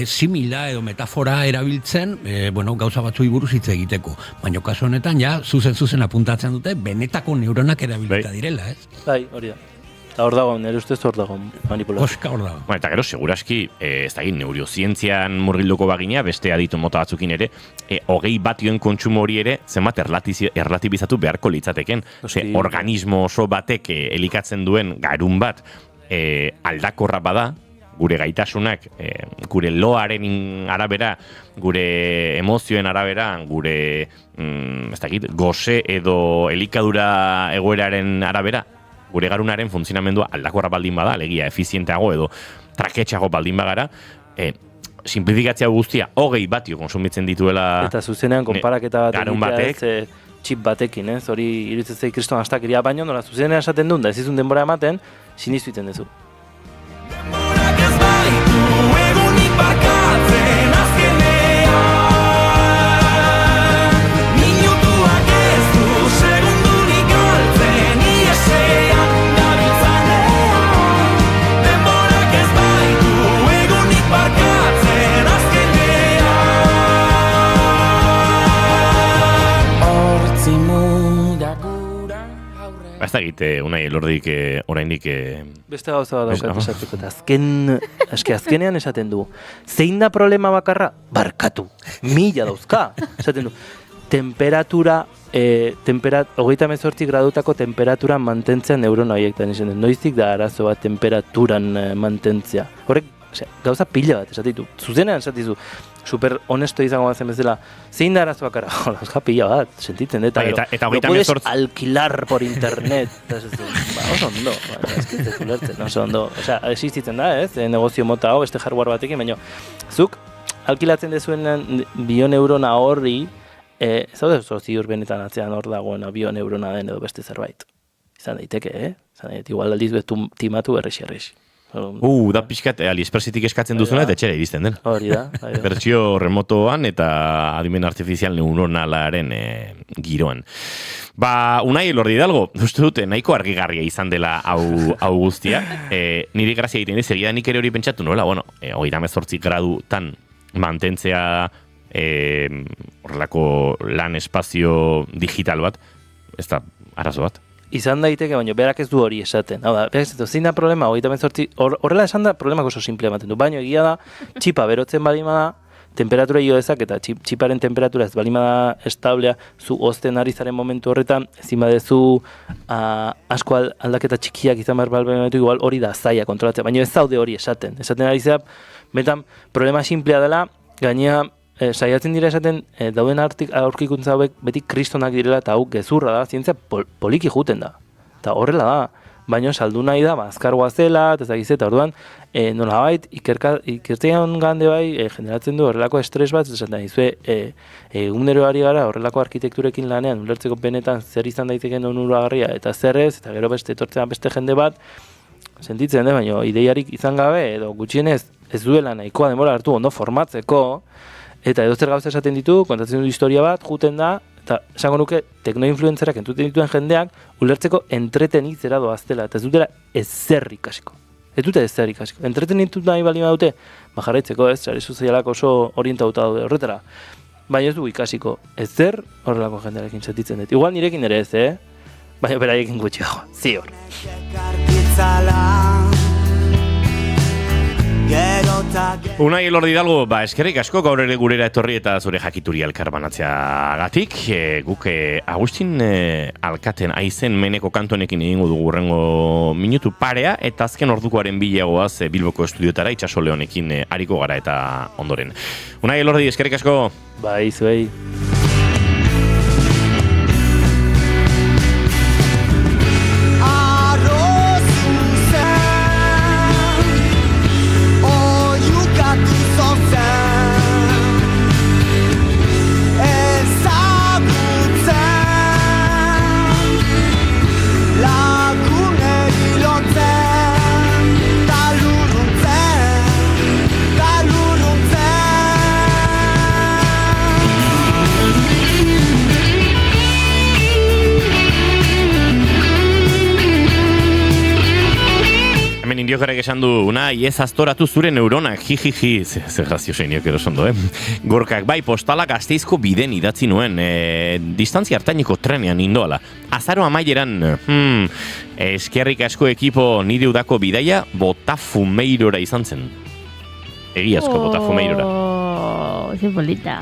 simila edo metafora erabiltzen, gauza batzuei buruz hitz egiteko. Baina kasu honetan ja zuzen apuntatzen dute benetako neuronak erabilta direla, ez? Bai, hori da. Eta hor dago, nire ustez hor dago manipulazio. Oska hor dago. Eta gero, seguraski, ez da neurozientzian murgilduko bagina, beste aditu mota batzukin ere, 20 batioen kontsumo hori ere, zenbat erlatibizatu beharko litzateken. Organismo oso batek elikatzen duen garun bat aldakorra bada, gure gaitasunak, gure loaren arabera, gure emozioen arabera, gure goze edo elikadura egoeraren arabera, gure garunaren funtzionamendua aldakorra baldin bada, alegia efizienteago edo traketxago baldin bagara, simplifikatzea guztia 20 batio konsumitzen dituela eta zuzenean konparaketa bat egitea, txip batekin, ez? Hori iruditzen zait kriston astakeria, baino nola zuzenean esaten duen, da ez izun denbora ematen, sinistu iten dezu. Ez da egite, Unai Elordik oraindik... Beste gauza bat daukat esateko, eta azkenean esaten du. Zein da problema bakarra? Barkatu, 1000 dauzka, esaten du. Temperatura, 38 gradutako temperaturan mantentzea neurona horiektan izan. Noiztik da arazo bat temperaturan mantentzea. Horrek, gauza pila bat esatitu. Zuzenean esatizu. Super honesto izango bazen bezala, zein da arazo bakarra? Jola, pila bat, sentitzen dut. Eta lo puedes alquilar por internet. Oso ondo, oso ondo. Osea, existitzen da, ez? Negozio mota hau, beste hardware batekin, baina zuk alkilatzen dezuen bioneurona horri, ez daude oso ziur benetan atzean hor dagoen bioneurona den edo beste zerbait. Izan daiteke, Izan daiteke, igual aldiz betu timatu errexi. Da pixkat, AliExpressitik eskatzen duzuna eta etxera iristen den. Hori da. Bertsio remotoan eta adimen artifizial neuronalaren giroan. Unai Elordi Hidalgo, uste dute nahiko argigarria izan dela hau guztia. Niri grazia egiten ez, egidanik ere hori pentsatu nola, 38 gradutan mantentzea horrelako lan espazio digital bat, ez da arazo bat. Izan daiteke, baina berak ez du hori esaten. Hau da, berak ez du, zein da problema, horrela esan da, problemak oso simple ematen du. Baina egia da, txipa berotzen balima da, temperatura jo dezak, eta txiparen temperatura ez balima da establea, zu ozten ari zaren momentu horretan, ezin badezu asko aldaketa txikiak izan behar balima ditu, igual hori da zaila kontrolatzea, baina ez zaude hori esaten. Esaten ari zera, betan, problema simplea dela, gainea, saiatzen dira esaten dauden aurkikuntza hauek beti kristonak direla eta hau gezurra da, zientzia poliki juten da. Eta horrela da, baina saldu nahi da, azkargoa zela, eta orduan, nolabait, ikertean gande bai, generatzen du horrelako estres bat, esaten dizue, eguneroari gara horrelako arkitekturekin lanean, ulertzeko benetan zer izan daiteken onuragarria, eta zer ez, eta gero beste etortzean beste jende bat, sentitzen da, baina ideiarik izan gabe, edo gutxienez, ez duela nahikoa denbora hartu ondo formatzeko, eta edo zer gauza esaten ditu, kontatzen du historia bat, juten da, eta esango nuke teknoinfluencerak entzuten dituen jendeak ulertzeko entretenik zera doaztela, eta ez dutela ezer ikasiko. Ez dute ezer ikasiko. Entretenitu nahi balima dute, jarraitzeko ez, sare sozialak oso orientauta daude horretara. Baina ez du ikasiko ezer horrelako jendearekin sentitzen dut. Igual nirekin ere ez, baina beraiekin gutxiago, zior. Unai Elordi Hidalgo, eskerrik asko gaur ere gurera etorri eta zure jakituri elkarbanatzeagatik. Guk Agustin Alkaten aizen meneko kantonekin egingo dugu urrengo minutu parea, eta azken ordukoaren bilagoaz Bilboko estudiotara Itxaso Leonekin ariko gara eta ondoren. Unai Elordi, eskerrik asko. Bai, zuei. Indiokarek esan du, Unai, ez aztoratu zure neuronak, jijiji, zer grazioso indiok erosondo, Gorkak, bai, postalak Gasteizko biden idatzi nuen, distantzia hartaineko trenean indoala. Azaro amaieran, eskerrik asko ekipo nire udako bidaia Botafumeirora izan zen. Egiazko Botafumeirora. Ze bolita.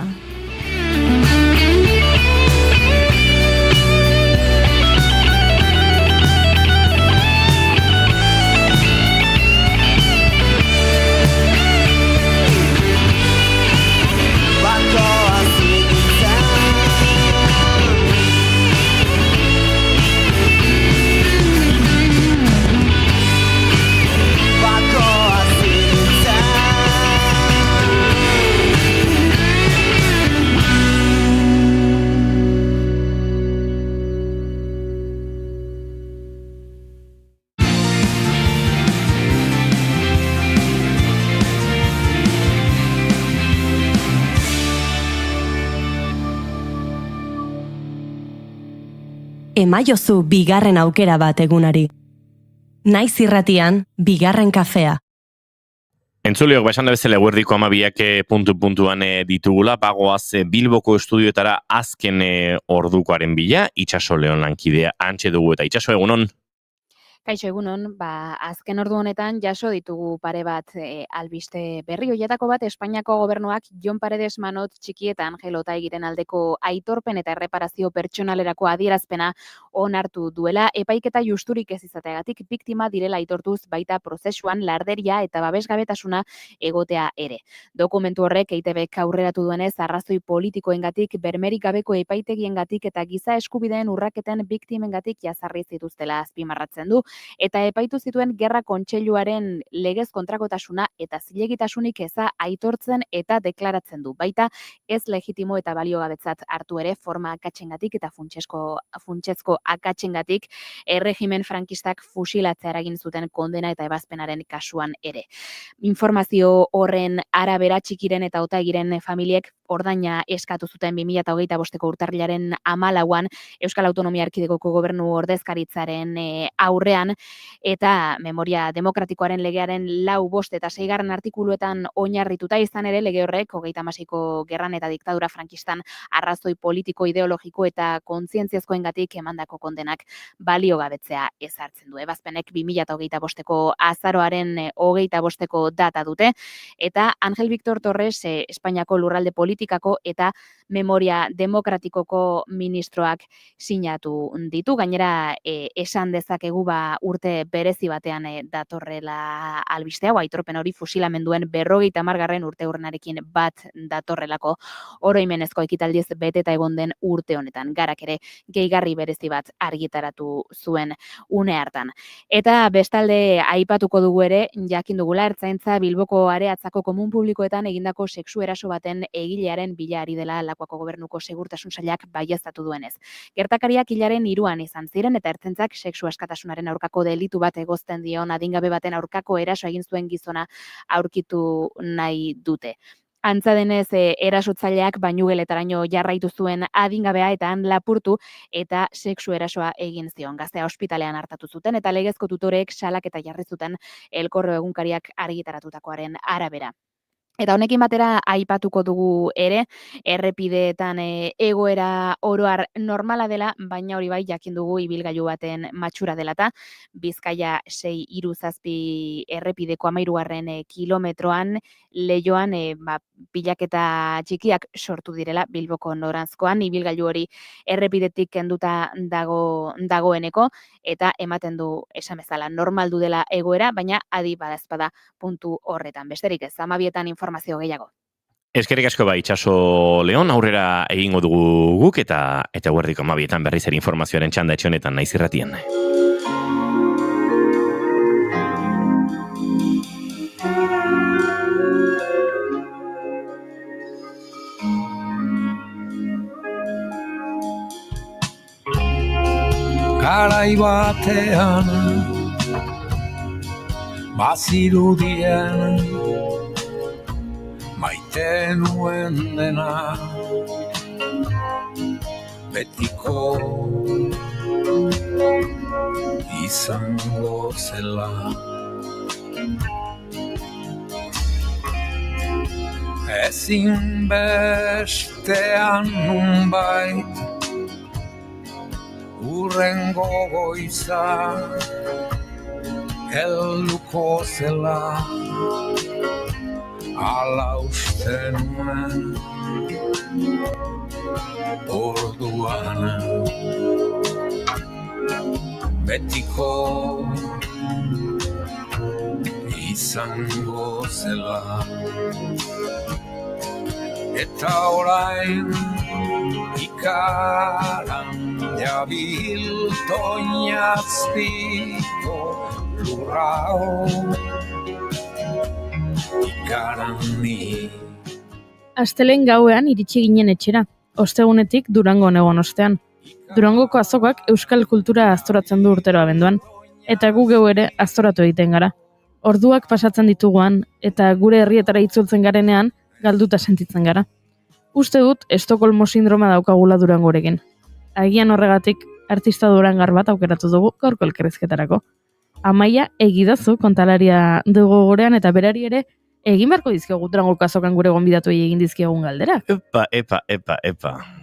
Emaiozu bigarren aukera bat egunari. Naiz irratian, bigarren kafea. Entzuliok, esan da bezala eguerdiko 12 puntu-puntuan ditugula, bagoaz Bilboko estudioetara azken ordukoaren bila, Itxaso Leon lankidea antxe dugu eta Itxaso egunon. Kaixo egunon, azken ordu honetan jaso ditugu pare bat albiste berri. Hoietako bat Espainiako gobernuak Jon Paredes Manot Txiki eta Angel Otaigiren aldeko aitorpen eta erreparazio pertsonalerako adierazpena onartu duela, epaiketa justurik ez izateagatik biktima direla aitortuz baita prozesuan larderia eta babesgabetasuna egotea ere. Dokumentu horrek EITBek aurreratu duenez arrazoi politikoengatik, bermerik gabeko epaitegiengatik eta giza eskubideen urraketen biktimengatik jazarri zituztela azpimarratzen du, eta epaitu zituen gerra kontseiluaren legez kontrakotasuna eta zilegitasunik eza aitortzen eta deklaratzen du. Baita ez legitimo eta baliogabetzat hartu ere forma akatsengatik eta funtsezko akatsengatik erregimen frankistak fusilatzea eragin zuten kondena eta ebazpenaren kasuan ere. Informazio horren arabera Txikiren eta Otaigiren familiek ordaina eskatu zuten 2025ko urtarrilaren 14an Euskal Autonomia Erkidegoko gobernu ordezkaritzaren aurrean, eta memoria demokratikoaren legearen 4, 5 eta 6 artikuluetan oinarrituta izan ere lege horrek 36ko gerran eta diktadura frankistan arrazoi politiko, ideologiko eta kontzientziazkoengatik emandako kondenak baliogabetzea ezartzen du. Ebazpenek 2025ko azaroaren 25ko data dute, eta Angel Victor Torres Espainiako lurralde politikako eta memoria demokratikoko ministroak sinatu ditu. Gainera esan dezakegu urte berezi batean datorrela albiste hau, aitorpen hori fusilamenduen 50. urte urrenarekin bat datorrelako oroimenezko ekitaldiz beteta egon den urte honetan. Garak ere gehigarri berezi bat argitaratu zuen une hartan. Eta bestalde aipatuko dugu ere, jakin dugula Ertzaintza Bilboko areatzako komun publikoetan egindako sexu eraso baten egilearen bila ari dela Lakuako Gobernuko Segurtasun Sailak baieztatu duenez. Gertakariak hilaren 3an izan ziren eta Ertzaintzak sexu askatasunaren aurkako delitu bat egozten dion adingabe baten aurkako eraso egin zuen gizona aurkitu nahi dute. Antza denez, erasotzaileak bainugeletaraino jarraitu zuen adingabea eta han lapurtu eta sexu erasoa egin zion. Gaztea ospitalean hartatu zuten eta legezko tutorek salaketa jarri zuten Elkorro egunkariak argitaratutakoaren arabera. Eta honekin batera aipatuko dugu ere, errepideetan egoera oroar normala dela, baina hori bai jakin dugu ibilgailu baten matxura dela eta Bizkaia 637 errepideko 13. Kilometroan Leioan pilaketa txikiak sortu direla Bilboko noranzkoan, ibilgailu hori errepidetik kenduta dagoeneko, eta ematen du esan bezala normaldu dela egoera, baina adi badazpada puntu horretan. Besterik ez, 12etan informazio gehiago. Eskerrik asko bai, Itxaso Leon, aurrera egingo dugu guk, eta eguerdiko 12etan berriz ere informazioaren txanda etxe honetan Naiz Irratian. Garai batean bazirudien maite nuen dena betiko izango zela. Ezin bestean nunbait urrengo goiza helduko zela, ala uste nuen orduan betiko izango zela. Eta orain ikaran jabil toinazpiko lurrao ikaran ni. Astelen gauean iritsi ginen etxera, ostegunetik Durangon egon ostean. Durangoko azokak euskal kultura aztoratzen du urtero abenduan, eta gu geu ere aztoratu egiten gara. Orduak pasatzen dituguan, eta gure herrietara itzultzen garenean, galduta sentitzen gara. Uste dut, Estokolmo sindroma daukagula Durangorekin. Agian horregatik, artista durangar bat aukeratu dugu gaurko elkarrizketarako. Amaia Egidazu kontalaria dugu gurean, eta berari ere, egin beharko dizkiogu Durangoko azokan gure gonbidatuei egin dizkiogun galdera. Epa.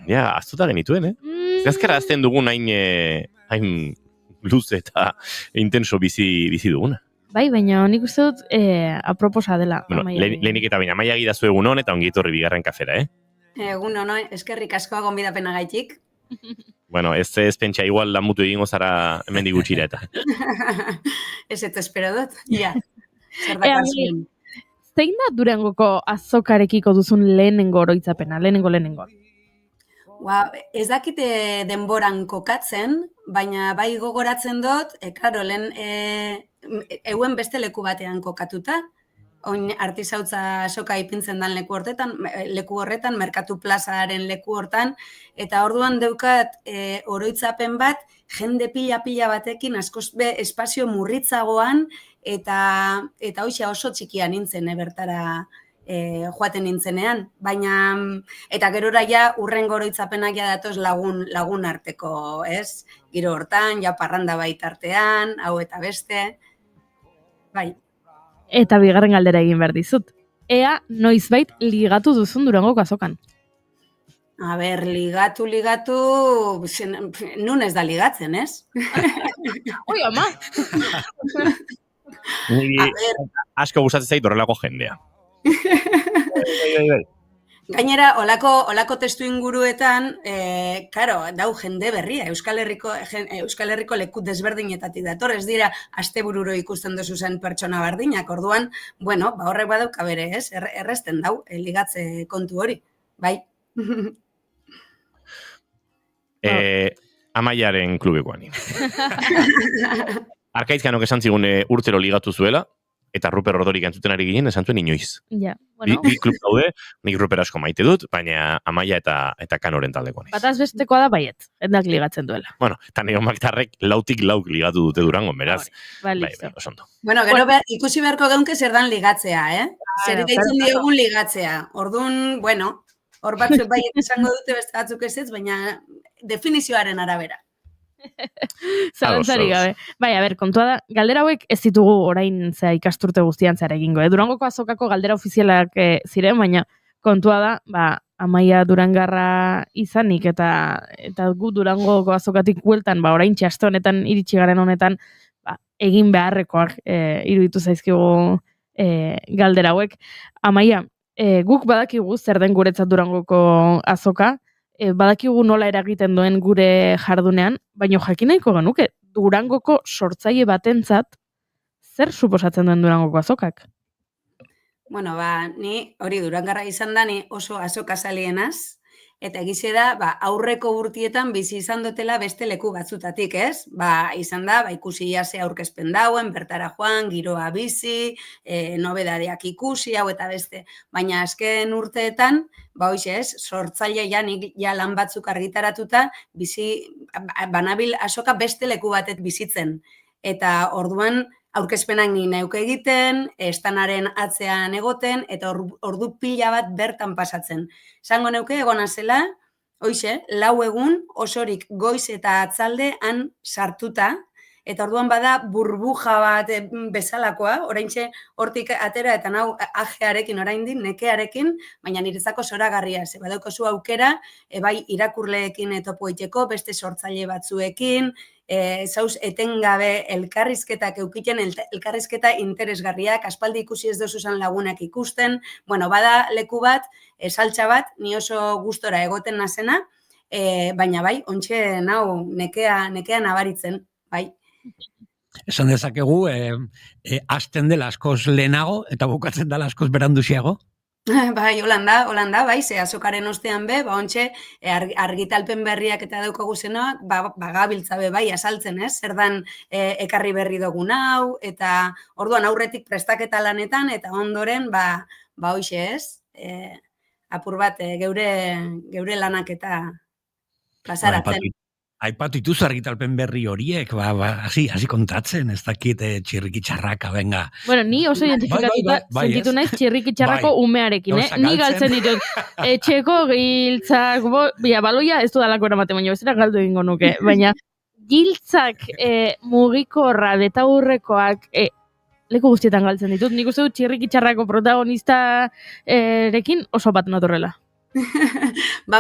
Ja, aztuta genituen, Gazkara azten dugun hain luze eta intenso bizi duguna. Bai, baina nik uste dut aproposa dela. Bueno, lehenik eta baina Amaia Egidazu egun hon eta ongi etorri bigarren kafera, Egun hon, eskerrik askoa gonbidapena gaitik. Bueno, ez pentsa igual lamutu egingo zara hemendik gutxira eta. Ez espero dut, ja. Zer dakar zuen. Zein da Durangoko azokarekiko duzun lehenengo oroitzapena, lehenengo? Ez dakite denboran kokatzen, baina bai gogoratzen dut, klaro, lehen euen beste leku batean kokatuta, oin artisautza soka ipintzen dan leku horretan, Merkatu Plazaren leku hortan, eta orduan daukat oroitzapen bat, jende pila batekin, askoz be espazio murritzagoan, eta hoxe oso txikia nintzen bertara joaten nintzenean, baina, eta gerora ja urrengo oroitzapenak ja datoz lagun arteko, ez? Giro hortan, ja parranda baita artean, hau eta beste, bai. Eta bigarren galdera egin behar dizut. Ea noizbait ligatu duzun Durangoko azokan? A ber, ligatu, nun ez da ligatzen, ez? Oi, ama! Asko gustatzen zait horrelako jendea. Gainera, olako testu inguruetan, karo, dau jende berria, Euskal Herriko leku desberdinetatik dator, ez dira astebururo ikusten duzu zen pertsona berdinak, orduan, bueno, horrek badauka bere, ez? Erresten dau, ligatze kontu hori, bai. Amaiaren klubekoan. Arkaizkanok esan zigun urtero ligatu zuela, eta Ruper Rodorik entzuten ari ginen, esan zuen inoiz. Ja, bueno. Bi klub daude, nik Ruper asko maite dut, baina Amaia eta Kanoren taldeko naiz. Bataz bestekoa da baiet, endak ligatzen duela. Bueno, eta Neo Maktarrek lautik ligatu dute Durango, beraz. Bai, osondo. Bueno, gero ikusi beharko geunke zer dan ligatzea, Zer deitzen diogun ligatzea. Orduan, hor batzuk baiet esango dute, beste batzuk ez, baina definizioaren arabera. Zalantzari gabe. Bai, a ber, kontua da, galdera hauek ez ditugu orain ikasturte guztian zehar egingo. Durangoko azokako galdera ofizialak ziren, baina kontua da, Amaia Durangarra izanik eta gu Durangoko azokatik bueltan, orain txaste honetan, iritsi garen honetan, egin beharrekoak iruditu zaizkigu galdera hauek. Amaia, guk badakigu zer den guretzat Durangoko azoka, badakigu nola eragiten duen gure jardunean, baina jakin nahiko genuke, Durangoko sortzaile batentzat zer suposatzen duen Durangoko azokak? Bueno, ni hori Durangarra izan da, ni oso azoka zalienaz, eta egize da, aurreko urtietan bizi izan dutela beste leku batzutatik, ez? Izan da, ikusi jase aurkezpen dauen, bertara joan, giroa bizi, nobedadeak ikusi, hau eta beste. Baina azken urteetan, hoxe ez, sortzaile nik lan batzuk argitaratuta, banabil azoka beste leku batet bizitzen. Eta orduan, aurkezpenak ni neuke egiten, estanaren atzean egoten, eta ordu pila bat bertan pasatzen. Zango neuke egona zela, hoxe, 4 egun osorik goiz eta atzalde han sartuta, eta orduan bada burbuja bat bezalakoa, oraintxe hortik atera eta nau ajearekin oraindik, nekearekin, baina niretzako zoragarria, ze badaukazu aukera, bai irakurleekin topo egiteko, beste sortzaile batzuekin, zauz etengabe elkarrizketak eukiten, elkarrizketa interesgarriak, aspaldi ikusi ez dozuzan lagunak ikusten, bada leku bat, saltza bat, ni oso gustora egoten nazena, baina bai, ontxe nau nekea nabaritzen, bai. Esan dezakegu, hasten dela askoz lehenago eta bukatzen dela askoz beranduziago? Bai, Holanda, bai, ze azokaren ostean ontxe, argitalpen berriak eta daukagu zenoak, gabiltza bai, asaltzen, ez? Zer dan ekarri berri dugun hau, eta orduan aurretik prestaketa lanetan, eta ondoren, hoxe, ez? Apur bat, geure lanak eta plazaratzen. Aipatu ituzu argitalpen berri horiek, hasi kontatzen, ez dakit txirriki txarraka, venga. Bueno, ni oso identifikatuta sentitu naiz txirriki txarrako umearekin, Ni galtzen ditut, etxeko giltzak, baloia ez dudalako eramaten, baina bezera galdu egingo nuke, baina giltzak mugikorra eta urrekoak leku guztietan galtzen ditut, nik uste dut txirriki txarrako protagonista erekin oso bat naturela.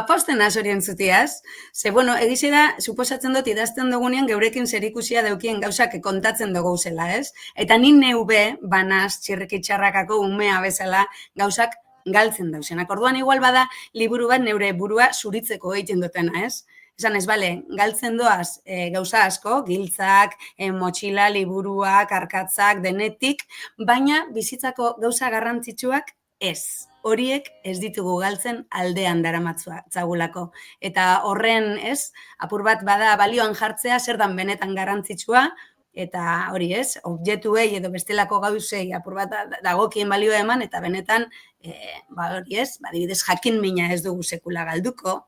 Posten azorien zutiaz, ze, egize da, suposatzen dut idazten dugunean geurekin zerikusia daukien gauzak kontatzen dugu zela, ez? Eta ni neube, banaz, txirriki txarrakako umea bezala, gauzak galtzen dauzenak. Orduan igual bada, liburu bat neure burua zuritzeko egiten dutena, ez? Esan ez, galtzen doaz gauza asko, giltzak, motxila, liburuak, arkatzak, denetik, baina bizitzako gauza garrantzitsuak ez. Horiek ez ditugu galtzen aldean daramatzagulako. Eta horren, ez, apur bat bada balioan jartzea, zer dan benetan garrantzitsua, eta hori ez, objektuei edo bestelako gauzei apur bat dagokien balioa eman, eta benetan, hori ez, adibidez jakin mina ez dugu sekula galduko,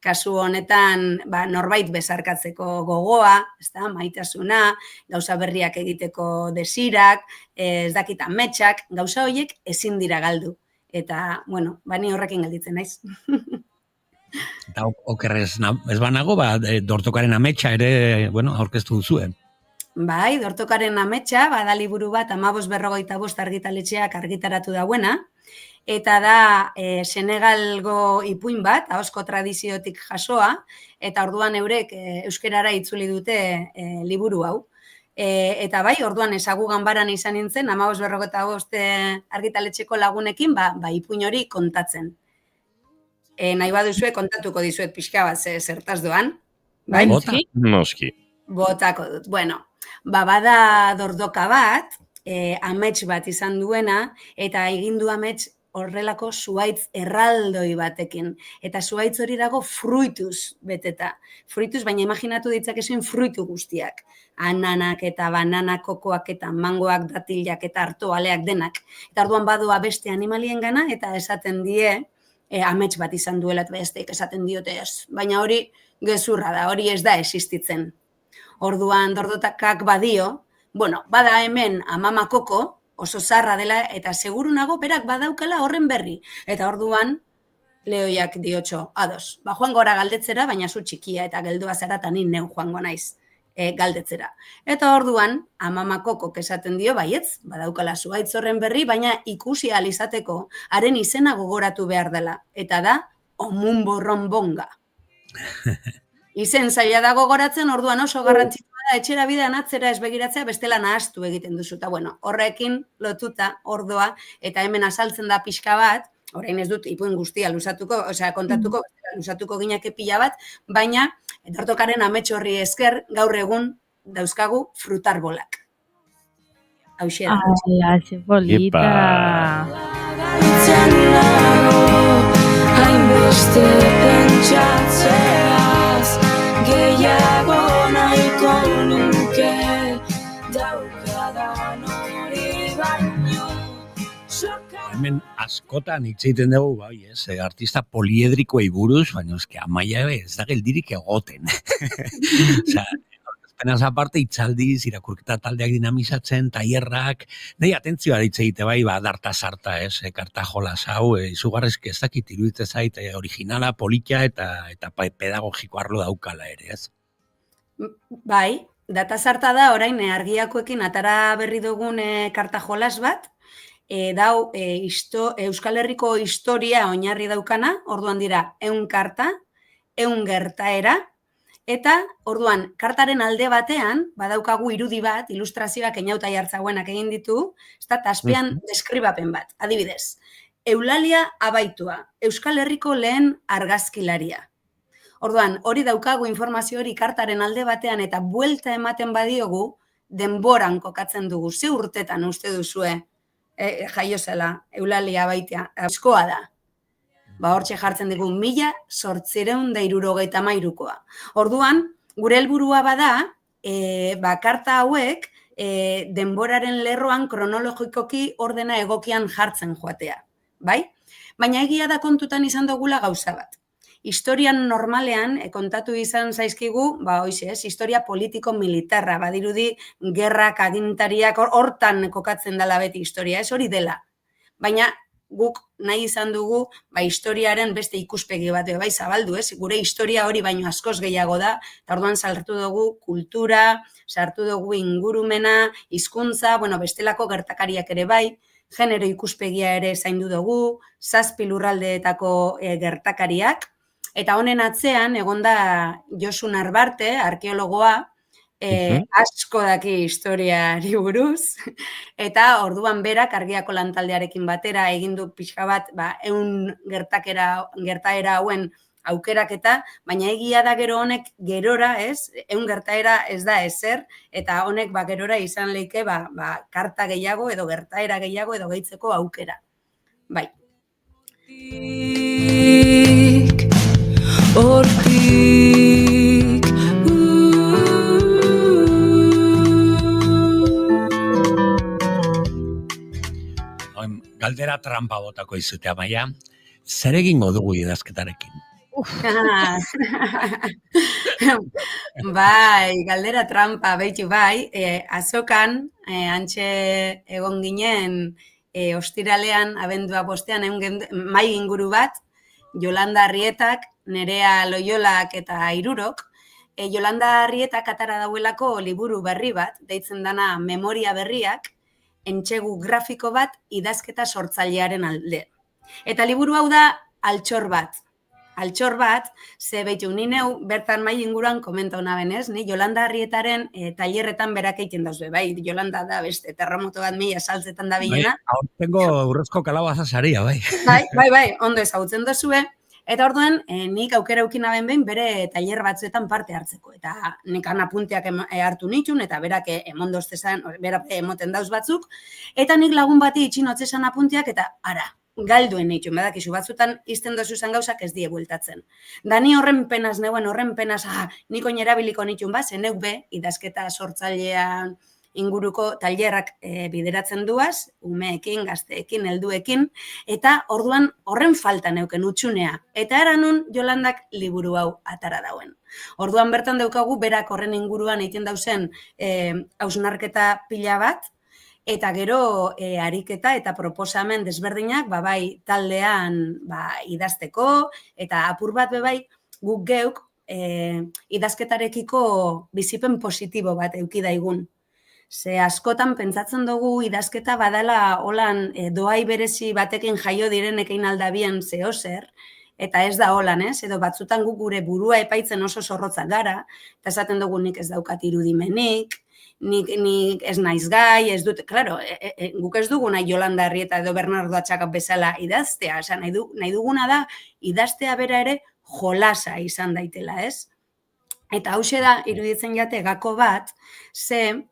kasu honetan norbait bezarkatzeko gogoa, maitasuna, gauza berriak egiteko desirak, ez dakit ametsak, gauza horiek ezin dira galdu. Eta, ni horrekin galditzen naiz. Eta okerrez ez banago, dortokaren ametsa ere, aurkeztu duzuen. Bai, dortokaren ametsa, bada liburu bat, 1555 argitaletxeak argitaratu dauena, eta da Senegalgo ipuin bat, ahozko tradiziotik jasoa, eta orduan eurek euskerara itzuli dute liburu hau. Eta bai, orduan ezagu ganbaran izan nintzen, 1555 argitaletxeko lagunekin, ipuin hori kontatzen. Nahi baduzue, kontatuko dizuet pixka bat zertaz doan. Noski. Botako dut. Bada dordoka bat, amets bat izan duena, eta egindu amets horrelako zuaitz erraldoi batekin. Eta zuaitz hori dago fruituz beteta. Fruituz, baina imaginatu ditzakezuen fruitu guztiak. Ananak eta bananak, kokoak eta mangoak, datilak eta artoaleak denak. Eta orduan badoa beste animalien gana, eta esaten die, amets bat izan duela, eta besteik esaten diote ez. Baina hori gezurra da, hori ez da existitzen. Orduan dordotakak badio, bada hemen amama koko, oso zarra dela, eta seguru nago berak badaukala horren berri. Eta orduan, Lehoiak diotxo, ados. Ba, joan gora galdetzera, baina zu txikia eta geldua zara eta ni neu joango naiz galdetzera. Eta orduan, amamakokok esaten dio, baietz, badaukala zuhaitz horren berri, baina ikusi ahal izateko haren izena gogoratu behar dela. Eta da, Omunborronbonga. Izen zaila da gogoratzen, orduan oso garrantzitsua da, etxera bidean atzera ez begiratzea, bestela nahastu egiten duzu. Eta bueno, horrekin lotuta ordoa, eta hemen azaltzen da pixka bat, orain ez dut ipuin guztia luzatuko, luzatuko gineke pila bat, baina etortokaren amets horri esker gaur egun dauzkagu frutarbolak. Hauxe da. Ala, ze polita. Hainbeste pentsatzeaz, gehiago nahiko nuke, daukadan hori baino. Hemen askotan hitz egiten dugu, bai, artista poliedrikoei buruz, baina eske Amaia ez da geldirik egoten. Osea, aurkezpenaz aparte hitzaldiz, irakurketa taldeak dinamizatzen, tailerrak, nahi atentzioa hitz egite bai, darta sarta, karta jolas hau, izugarrizki ez dakit iruditzen zait, originala, polita eta pedagogiko arlo daukala ere, ez? Bai, data sarta da, orain argiakoekin atara berri dugun karta jolas bat, dau Euskal Herriko historia oinarri daukana, orduan dira 100 karta, 100 gertaera, eta orduan kartaren alde batean, badaukagu irudi bat, ilustrazioak Eñauta Jartzaguenak egin ditu, eta azpian deskribapen bat, adibidez. Eulalia Abaitua, Euskal Herriko lehen argazkilaria. Orduan, hori daukagu informazio hori kartaren alde batean, eta buelta ematen badiogu, denboran kokatzen dugu, ze urtetan uste duzue, jaio zela, Eulalia Abaitia, askoa da. Ba, hortxe jartzen dugu 1863koa. Orduan, gure helburua bada, karta hauek denboraren lerroan kronologikoki ordena egokian jartzen joatea, bai? Baina egia da kontutan izan dugula gauza bat. Historian normalean, kontatu izan zaizkigu, historia politiko-militarra, badirudi gerrak, agintariak, hortan kokatzen dela beti historia, ez hori dela. Baina guk nahi izan dugu, historiaren beste ikuspegi bat, zabaldu, ez? Gure historia hori baino askoz gehiago da, eta orduan sartu dugu kultura, sartu dugu ingurumena, hizkuntza, bestelako gertakariak ere bai, genero ikuspegia ere zaindu dugu, 7 lurraldeetako gertakariak, eta honen atzean, egonda Josu Narbarte, arkeologoa, asko daki historiari buruz, eta orduan berak argiako lantaldearekin batera egindu pixka bat 100 gertaera hauen aukeraketa, baina egia da gero honek gerora, 100 gertaera ez da ezer, eta honek gerora izan leike karta gehiago edo gertaera gehiago edo gehitzeko aukera. Bai. Hortik Galdera trampa botako izute, Amaia. Zer egingo dugu idazketarekin? Bai, galdera trampa, behitu bai. Azokan, antxe egon ginen, ostiralean, abendua bostean, mai inguru bat, Yolanda Arrietak, Nerea Loiolak eta Irurok. Yolanda Arrietak atara dauelako liburu berri bat, deitzen dana Memoria Berriak, entsegu grafiko bat idazketa sortzailearen alde. Eta liburu hau da altxor bat. Altxor bat, ze behitu, ni neu bertan mai inguruan komenta hona benez, ni Yolanda Arrietaren tailerretan berak egiten dauzue, bai, Yolanda da beste terremoto bat mila saltzetan da bilena. Aurtengo urrezko kalabaza saria, bai. Bai, ondo ezagutzen dozue. Eta orduan, nik aukera eukina behin bere tailer batzuetan parte hartzeko. Eta nekan apunteak hartu nitun, eta berak emondoztezan, berak emoten dauz batzuk. Eta nik lagun bati itxinotzezan apunteak, eta ara, galduen nitun, badakizu batzutan izten dozu zen gauzak ez die bueltatzen. Da ni horren penaz neuen, nik oinerabiliko nitun zen neuk be, idazketa sortzailean inguruko tailerrak bideratzen duaz, umeekin, gazteekin, helduekin, eta orduan horren falta neuken utxunea. Eta eranun Yolandak liburu hau atara dauen. Orduan bertan daukagu berak horren inguruan egiten dauzen hausnarketa pila bat, Eta gero ariketa eta proposamen desberdinak bai taldean idazteko eta apur bat bai guk geuk idazketarekiko bizipen positibo bat eduki daigun. Ze askotan pentsatzen dugu idazketa badala holan doai berezi batekin jaio direnekin aldabien zehozer, eta ez da holan, ez? Edo batzutan guk gure burua epaitzen oso zorrotzak gara, eta esaten dugu nik ez daukat irudimenik, nik ez naiz gai, ez dut, klaro, guk ez dugu nahi Yolanda Arrieta edo Bernardo Atxaka bezala idaztea, nahi duguna da idaztea bera ere jolasa izan daitela, ez? Eta hauxe da, iruditzen jate gako bat, ze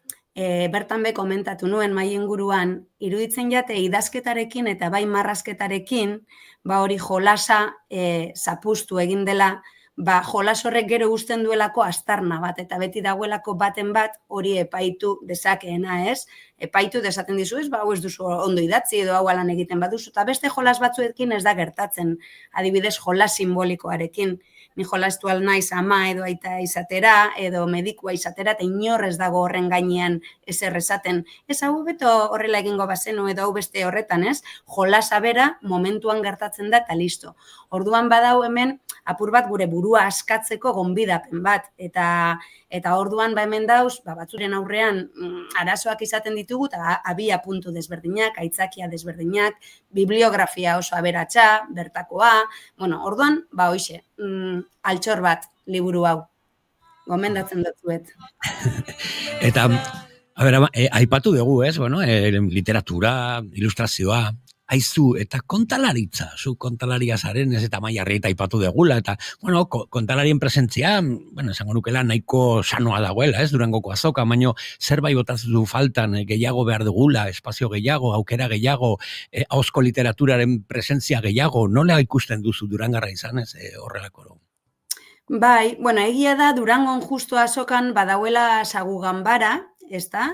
bertan be komentatu nuen mai inguruan, iruditzen jate idazketarekin eta bai marrazketarekin, hori jolasa zapustu egin dela, jolas horrek gero uzten duelako aztarna bat, eta beti dagoelako baten bat hori epaitu dezakeena, ez? Epaitu dezaten dizu, ez? Hau ez duzu ondo idatzi edo hau alan egiten baduzu, eta beste jolas batzuekin ez da gertatzen, adibidez jolas simbolikoarekin. Ni jolastu naiz ama edo aita izatera, edo medikua izatera, eta inorrez dago horren gainean ezer esaten. Ez hau beto horrela egingo bazenu edo hau beste horretan, ez? Jolasa bera momentuan gertatzen da eta listo. Orduan badau hemen apur bat gure burua askatzeko gonbidapen bat, eta orduan hemen dauz, batzuren aurrean arazoak izaten ditugu, eta abia puntu desberdinak, aitzakia desberdinak, bibliografia oso aberatsa, bertakoa, orduan, hoixe, altxor bat liburu hau, gomendatzen dutzuet. Eta, aipatu dugu, ez, literatura, ilustrazioa, aizu, eta kontalaritza, zu kontalaria zaren, ez eta Maia Arrieta aipatu degula, eta, kontalarien presentzia, esango nukela nahiko sanoa dagoela, ez, Durangoko azoka, baino zerbait botazu faltan gehiago behar dugula, espazio gehiago, aukera gehiago, ahozko literaturaren presentzia gehiago, nola ikusten duzu Durangarra izan, ez, horrelako? Bai, egia da Durangon justu azokan badauela Sagu Ganbara, ezta?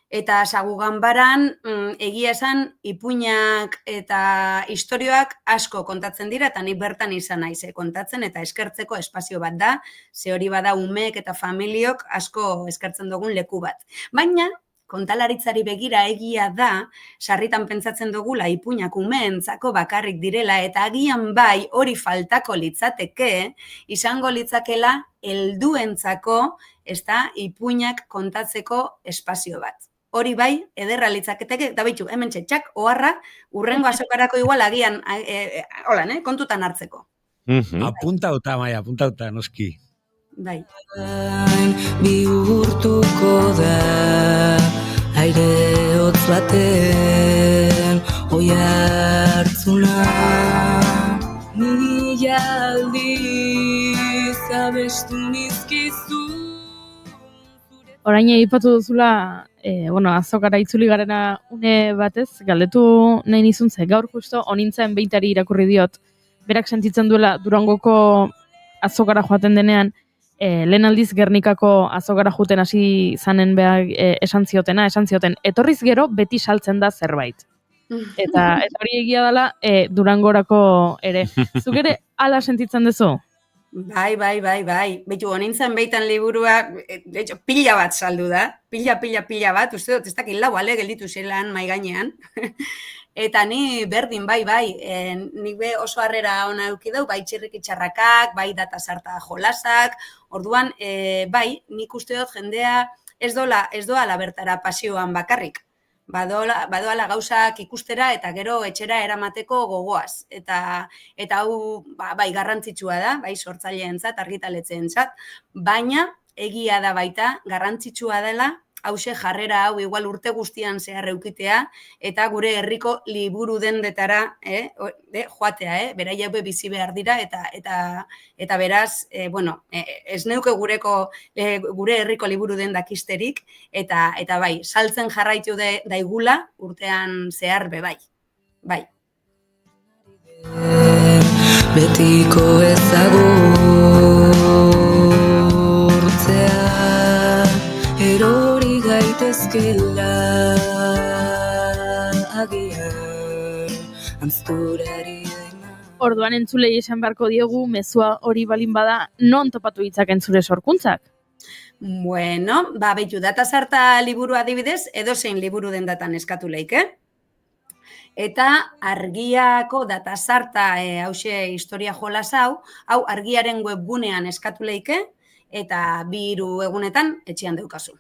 Eta Sagu Ganbaran egia esan ipuinak eta istorioak asko kontatzen dira, eta nik bertan izan naiz kontatzen, eta eskertzeko espazio bat da, ze hori bada umeek eta familiok asko eskertzen dugun leku bat. Baina, kontalaritzari begira egia da, sarritan pentsatzen dugula ipuinak umeentzako bakarrik direla, eta agian bai hori faltako litzateke, izango litzakela helduentzako, ipuinak kontatzeko espazio bat. Hori bai, ederra litzaketeke, eta bitu, hemen txetxak, oharra, urrengo azokarako igual agian, kontutan hartzeko. Apuntauta, Maia, apuntauta, noski. Bai. Bihurtuko da aire hotz baten oi hartzuna mila aldiz abestu nizkizu. Orain aipatu duzula, azokara itzuli garena une batez, galdetu nahi nizun ze, gaur justo honintzen beitari irakurri diot, berak sentitzen duela Durangoko azokara joaten denean, lehen aldiz Gernikako azokara juten hasi zanen behar esan zioten, etorriz gero beti saltzen da zerbait. Eta hori egia dela Durangorako ere. Zuk ere hala sentitzen duzu? Bai. Beitu, honintzen beitan liburua, pila bat saldu da, pila bat, uste dut, ez dakit lau ale gelditu zelan mai gainean. Eta ni berdin, bai, nik be oso harrera ona eduki dau, bai txirriki txarrakak, bai data sarta jolasak, orduan, bai, nik uste dut jendea ez doala bertara pasioan bakarrik. Badoala gauzak ikustera eta gero etxera eramateko gogoaz. Eta hau bai garrantzitsua da, bai sortzaileentzat, argitaletzeentzat, baina egia da baita garrantzitsua dela hause jarrera hau igual urte guztian zehar eukitea eta gure herriko liburu dendetara joatea, beraia bizi behar dira eta beraz, ez neuke gure herriko liburu dendak isterik eta bai, saltzen jarraitu daigula urtean zehar bai. Betiko ezagurtzea erori gaitezkela agian anzturari dena. Orduan entzulei esan beharko diogu mezua hori balin bada non topatu ditzaken zure sorkuntzak? Bueno, behitu, data sarta liburu adibidez, edozein liburu dendatan eskatu leike. Eta argiako data sarta hause historia jolas hau argiaren webgunean eskatu leike, eta 2-3 egunetan etxean daukazu.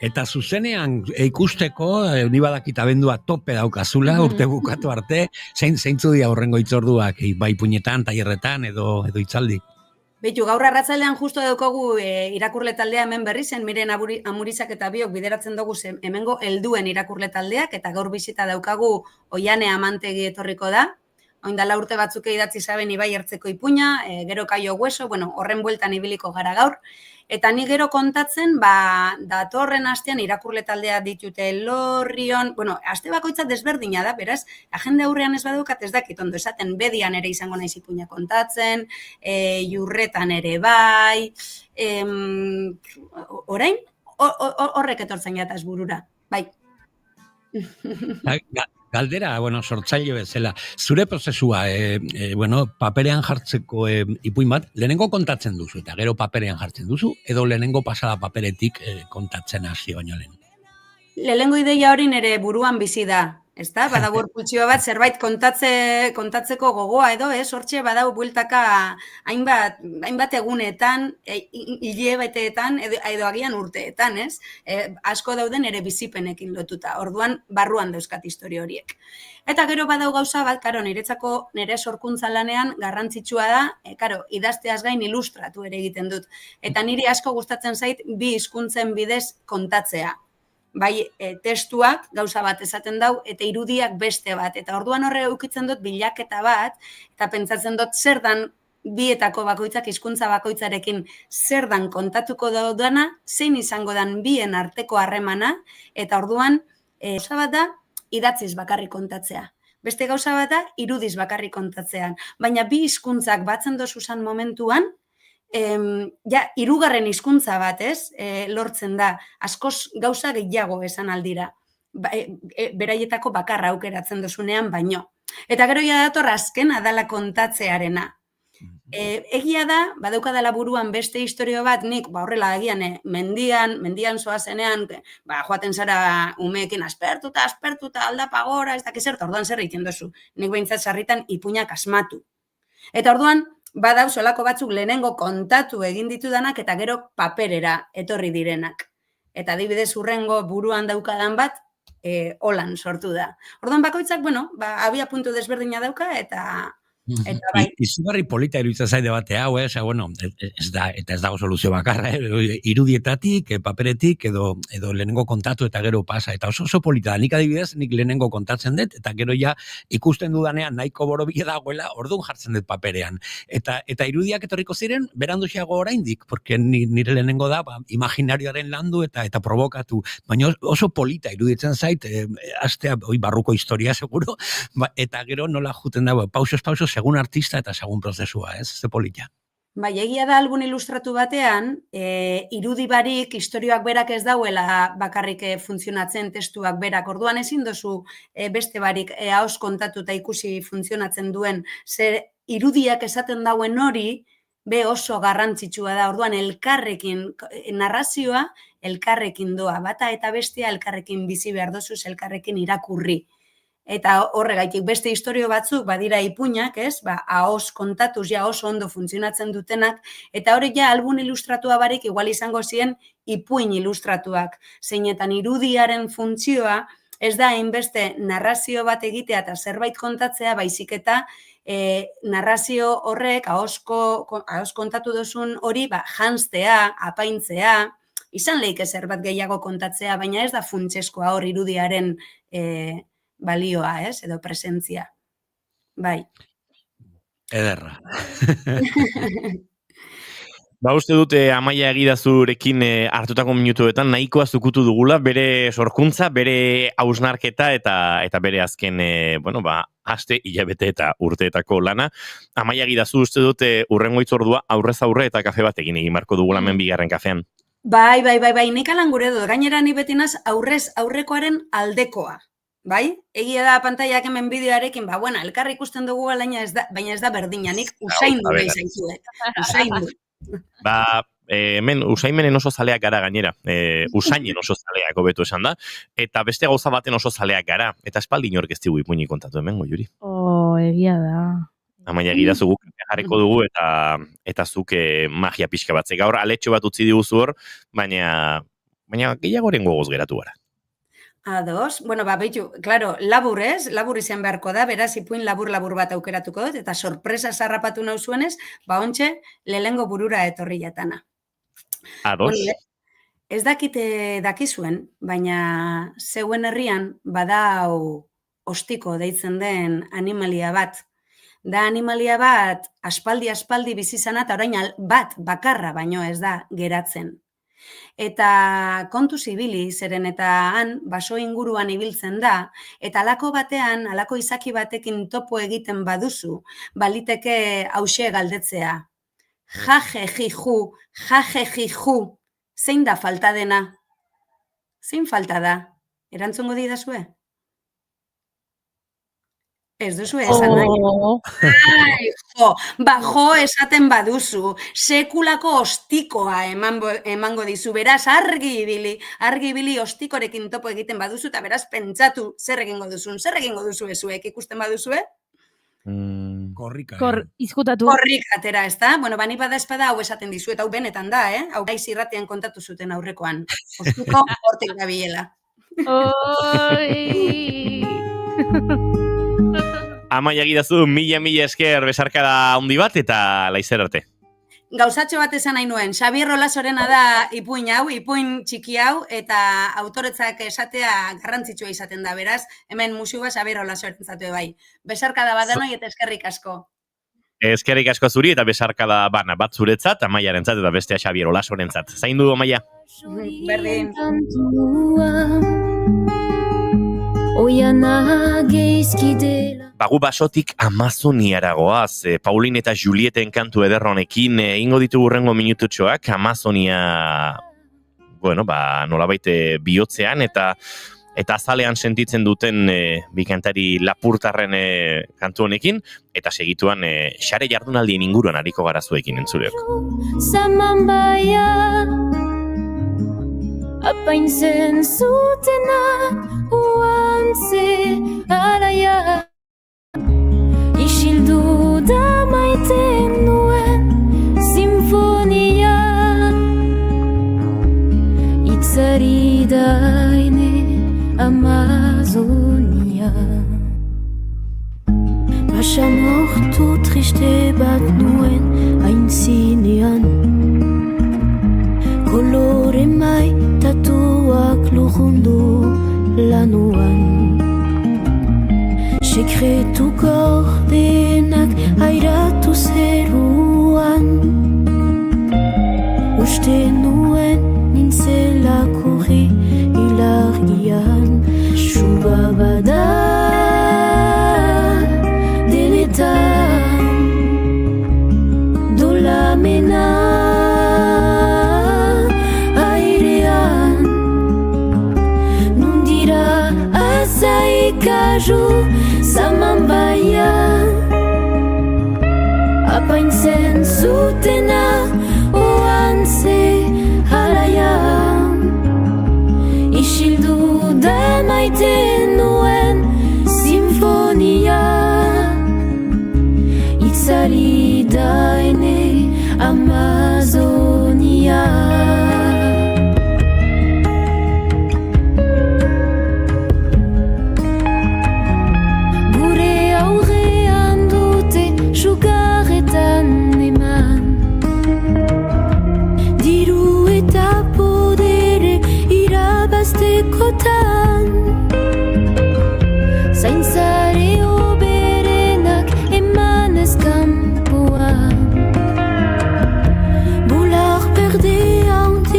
Eta zuzenean ikusteko, ni badakit abendua tope daukazula, urte bukatu arte, zeintzu dira horrengo itzorduak, bai puñetan, tailerretan edo itzaldi? Beitu, gaur arratzaldean justo daukagu irakurle taldea hemen berri zen, Miren Amurizak eta biok bideratzen dugu hemengo helduen irakurle taldeak, eta gaur bisita daukagu Oiane Amantegi etorriko da. Oindala urte batzuk idatzi zaben Ibai Ertzeko ipuina, gero Kaio Hueso, horren bueltan ibiliko gara gaur. Eta ni gero kontatzen, datorren astean irakurle taldea ditute Lorrion, aste bakoitza desberdina da, beraz, agenda aurrean ez badukat ez dakit ondo esaten, Bedian ere izango naiz ipuina kontatzen, Jurretan ere bai, orain, horrek etortzen jataz burura, bai. Galdera, sortzaile bezala, zure prozesua, paperean jartzeko ipuin bat, lehenengo kontatzen duzu, eta gero paperean jartzen duzu, edo lehenengo pasada paperetik kontatzen hasi baino lehen? Lehenengo ideia hori nire buruan bizi da, ezta? Badago pultsio bat, zerbait kontatzeko gogoa edo, hortxe badago bueltaka hainbat egunetan, hilabeteetan, edo agian urteetan, ez? Asko dauden ere bizipenekin lotuta, orduan barruan dauzkat historia horiek. Eta gero badau gauza bat, niretzako nire sorkuntza lanean garrantzitsua da, idazteaz gain ilustratu ere egiten dut. Eta niri asko gustatzen zait 2 hizkuntzen bidez kontatzea. Bai, testuak gauza bat esaten dau, eta irudiak beste bat. Eta orduan horre eukitzen dut bilaketa bat, eta pentsatzen dut zer dan bietako bakoitzak, hizkuntza bakoitzarekin zer dan kontatuko daudana, zein izango dan bien arteko harremana, eta orduan, gauza bat da, idatziz bakarrik kontatzea. Beste gauza bat da, irudiz bakarrik kontatzean. Baina 2 hizkuntzak batzen dozuzan momentuan, hirugarren hizkuntza bat, lortzen da, askoz gauza gehiago esan aldira, beraietako bakarra aukeratzen dozunean baino. Eta gero dator azken adala kontatzearena. Egia da, badaukadala buruan beste historio bat, nik horrela egian mendian zoazenean, joaten zara umeekin aspertuta, aldapa gora, ez dakiz zerta, orduan zer egiten dozu. Nik behintzat sarritan ipuinak asmatu. Eta orduan, badau solako batzuk lehenengo kontatu egin ditudanak eta gero paperera etorri direnak. Eta adibidez urrengo buruan daukadan bat, holan sortu da. Orduan bakoitzak, abia puntu desberdina dauka eta bai. Izugarri polita iruditzen zaide bate hau, ez dago soluzio bakarra, irudietatik, paperetik, edo lehenengo kontatu eta gero pasa, eta oso polita da, nik adibidez, nik lehenengo kontatzen dut, eta gero ja ikusten dudanean nahiko borobile dagoela, orduan jartzen dut paperean. Eta irudiak etorriko ziren, beranduxiago oraindik, porque nire lehenengo da, imaginarioaren landu eta provokatu, baina oso polita iruditzen zait, astea, barruko historia seguro, eta gero nola juten da, pausos, segun artista eta segun prozesua, ez polita. Bai, egia da album ilustratu batean, irudi barik, historioak berak ez dauela bakarrik funtzionatzen testuak berak, orduan ezin dozu beste barik hauz kontatu eta ikusi funtzionatzen duen, zer irudiak esaten dauen hori, be oso garrantzitsua da, orduan elkarrekin, narrazioa elkarrekin doa, bata eta bestea elkarrekin bizi behar dozuz, elkarrekin irakurri. Eta horregaitik beste historio batzuk badira ipuinak, ahoz kontatuz ja oso ondo funtzionatzen dutenak, eta hori ja album ilustratua barik igual izango ziren ipuin ilustratuak. Zeinetan irudiaren funtzioa ez da hainbeste narrazio bat egitea eta zerbait kontatzea, baizik eta narrazio horrek ahoz kontatu duzun hori janztea, apaintzea, izan leike zerbait gehiago kontatzea, baina ez da funtseskoa hor irudiaren balioa, edo presentzia. Bai. Ederra. Uste dute Amaia Egidazurekin hartutako minutuetan nahikoa zukutu dugula, bere sorkuntza, bere hausnarketa eta bere azken, aste, hilabete eta urteetako lana. Amaia Egidazu uste dute urrengo itzordua aurrez aurre eta kafe batekin egin marko dugula hemen 2. kafean. Bai, nik alan gure dut, gainera ni betinaz aurrez aurrekoaren aldekoa. Bai? Egia da pantaiak hemen bideoarekin, elkarri ikusten dugu baina ez da berdina, nik usaindu nahi zaizuet. Usaindu. hemen usaimenen oso zaleak gara gainera, usainen oso zaleak hobetu esan da, eta beste gauza baten oso zaleak gara, eta espaldi inork ez digu ipuinik kontatu hemen, Goiuri. Egia da. Amaia gidazu guk jarriko dugu, eta zuk magia pixka batze. Gaur aletxo bat utzi diguzu hor, baina gehiagoren gogoz geratu gara. Ados, bueno, beitu, claro, labur izan beharko da, beraz, ipuin labur bat aukeratuko dut, eta sorpresa zarrapatu nauzuenez, ontxe, lehengo burura etorri jatana. Ados. Bueno, ez dakizuen, baina zeuen herrian badau ostiko deitzen den animalia bat. Da animalia bat aspaldi bizizana, eta orain bat bakarra baino ez da geratzen. Eta kontu zibili, zeren eta han baso inguruan ibiltzen da, eta halako batean, halako izaki batekin topo egiten baduzu, baliteke hauxe galdetzea. Jajejiju, zein da falta dena? Zein falta da? Erantzungo didazue? Ez duzu esan nahi. Jo esaten baduzu, sekulako ostikoa emango dizu, beraz argi ibili ostikorekin topo egiten baduzu, eta beraz pentsatu zer egingo duzu ezuek ikusten baduzue? Korrika. Izkutatu. Korrika atera, ez da? Bueno, bani bada espada hau esaten dizu, eta hau benetan da, hau gaiz irratian kontatu zuten aurrekoan. Ostiko hortik gabilela. Amaia gidazu, mila esker besarkada handi bat, eta laizer arte. Gauzatxo bat esan nahi nuen, Xabier Olasorena da ipuin txiki hau, eta autoretzak esatea garrantzitsua izaten da, beraz, hemen musikua Xabier Olasorentzatu bai. Besarkada bat denoi eta eskerrik asko. Eskerrik asko zuri eta besarkada bana bat zuretzat, Amaiarentzat eta bestea Xabier Olasorentzat. Zaindu, Amaia. Berdin. Bagu basotik Amazoniara goaz, Paulin eta Julieten kantu ederronekin ingo ditugu hurrengo minututxoak, Amazonia, nolabait bihotzean eta azalean sentitzen duten bikantari lapurtarren kantu honekin, eta segituan xare jardunaldien inguruan hariko gara zuekin entzuleok. Apaintzen zutena uantze alaia isildu da maiten nuen sinfonia itzari daine Amazonia Basan ortu triste bat nuen aintzinean kolore mai tatuak lurrundu lanuan sekretu gordenak airatu zeruan uste nuen nintzela kurri ilargian suba bada denetan dolamena Kaju samambaya apaintzen zutena oantze halaia isildu da maiten nuen sinfonia itzali daene Amazonia zaintzare oberenak emanez kanpoan bular berde haunt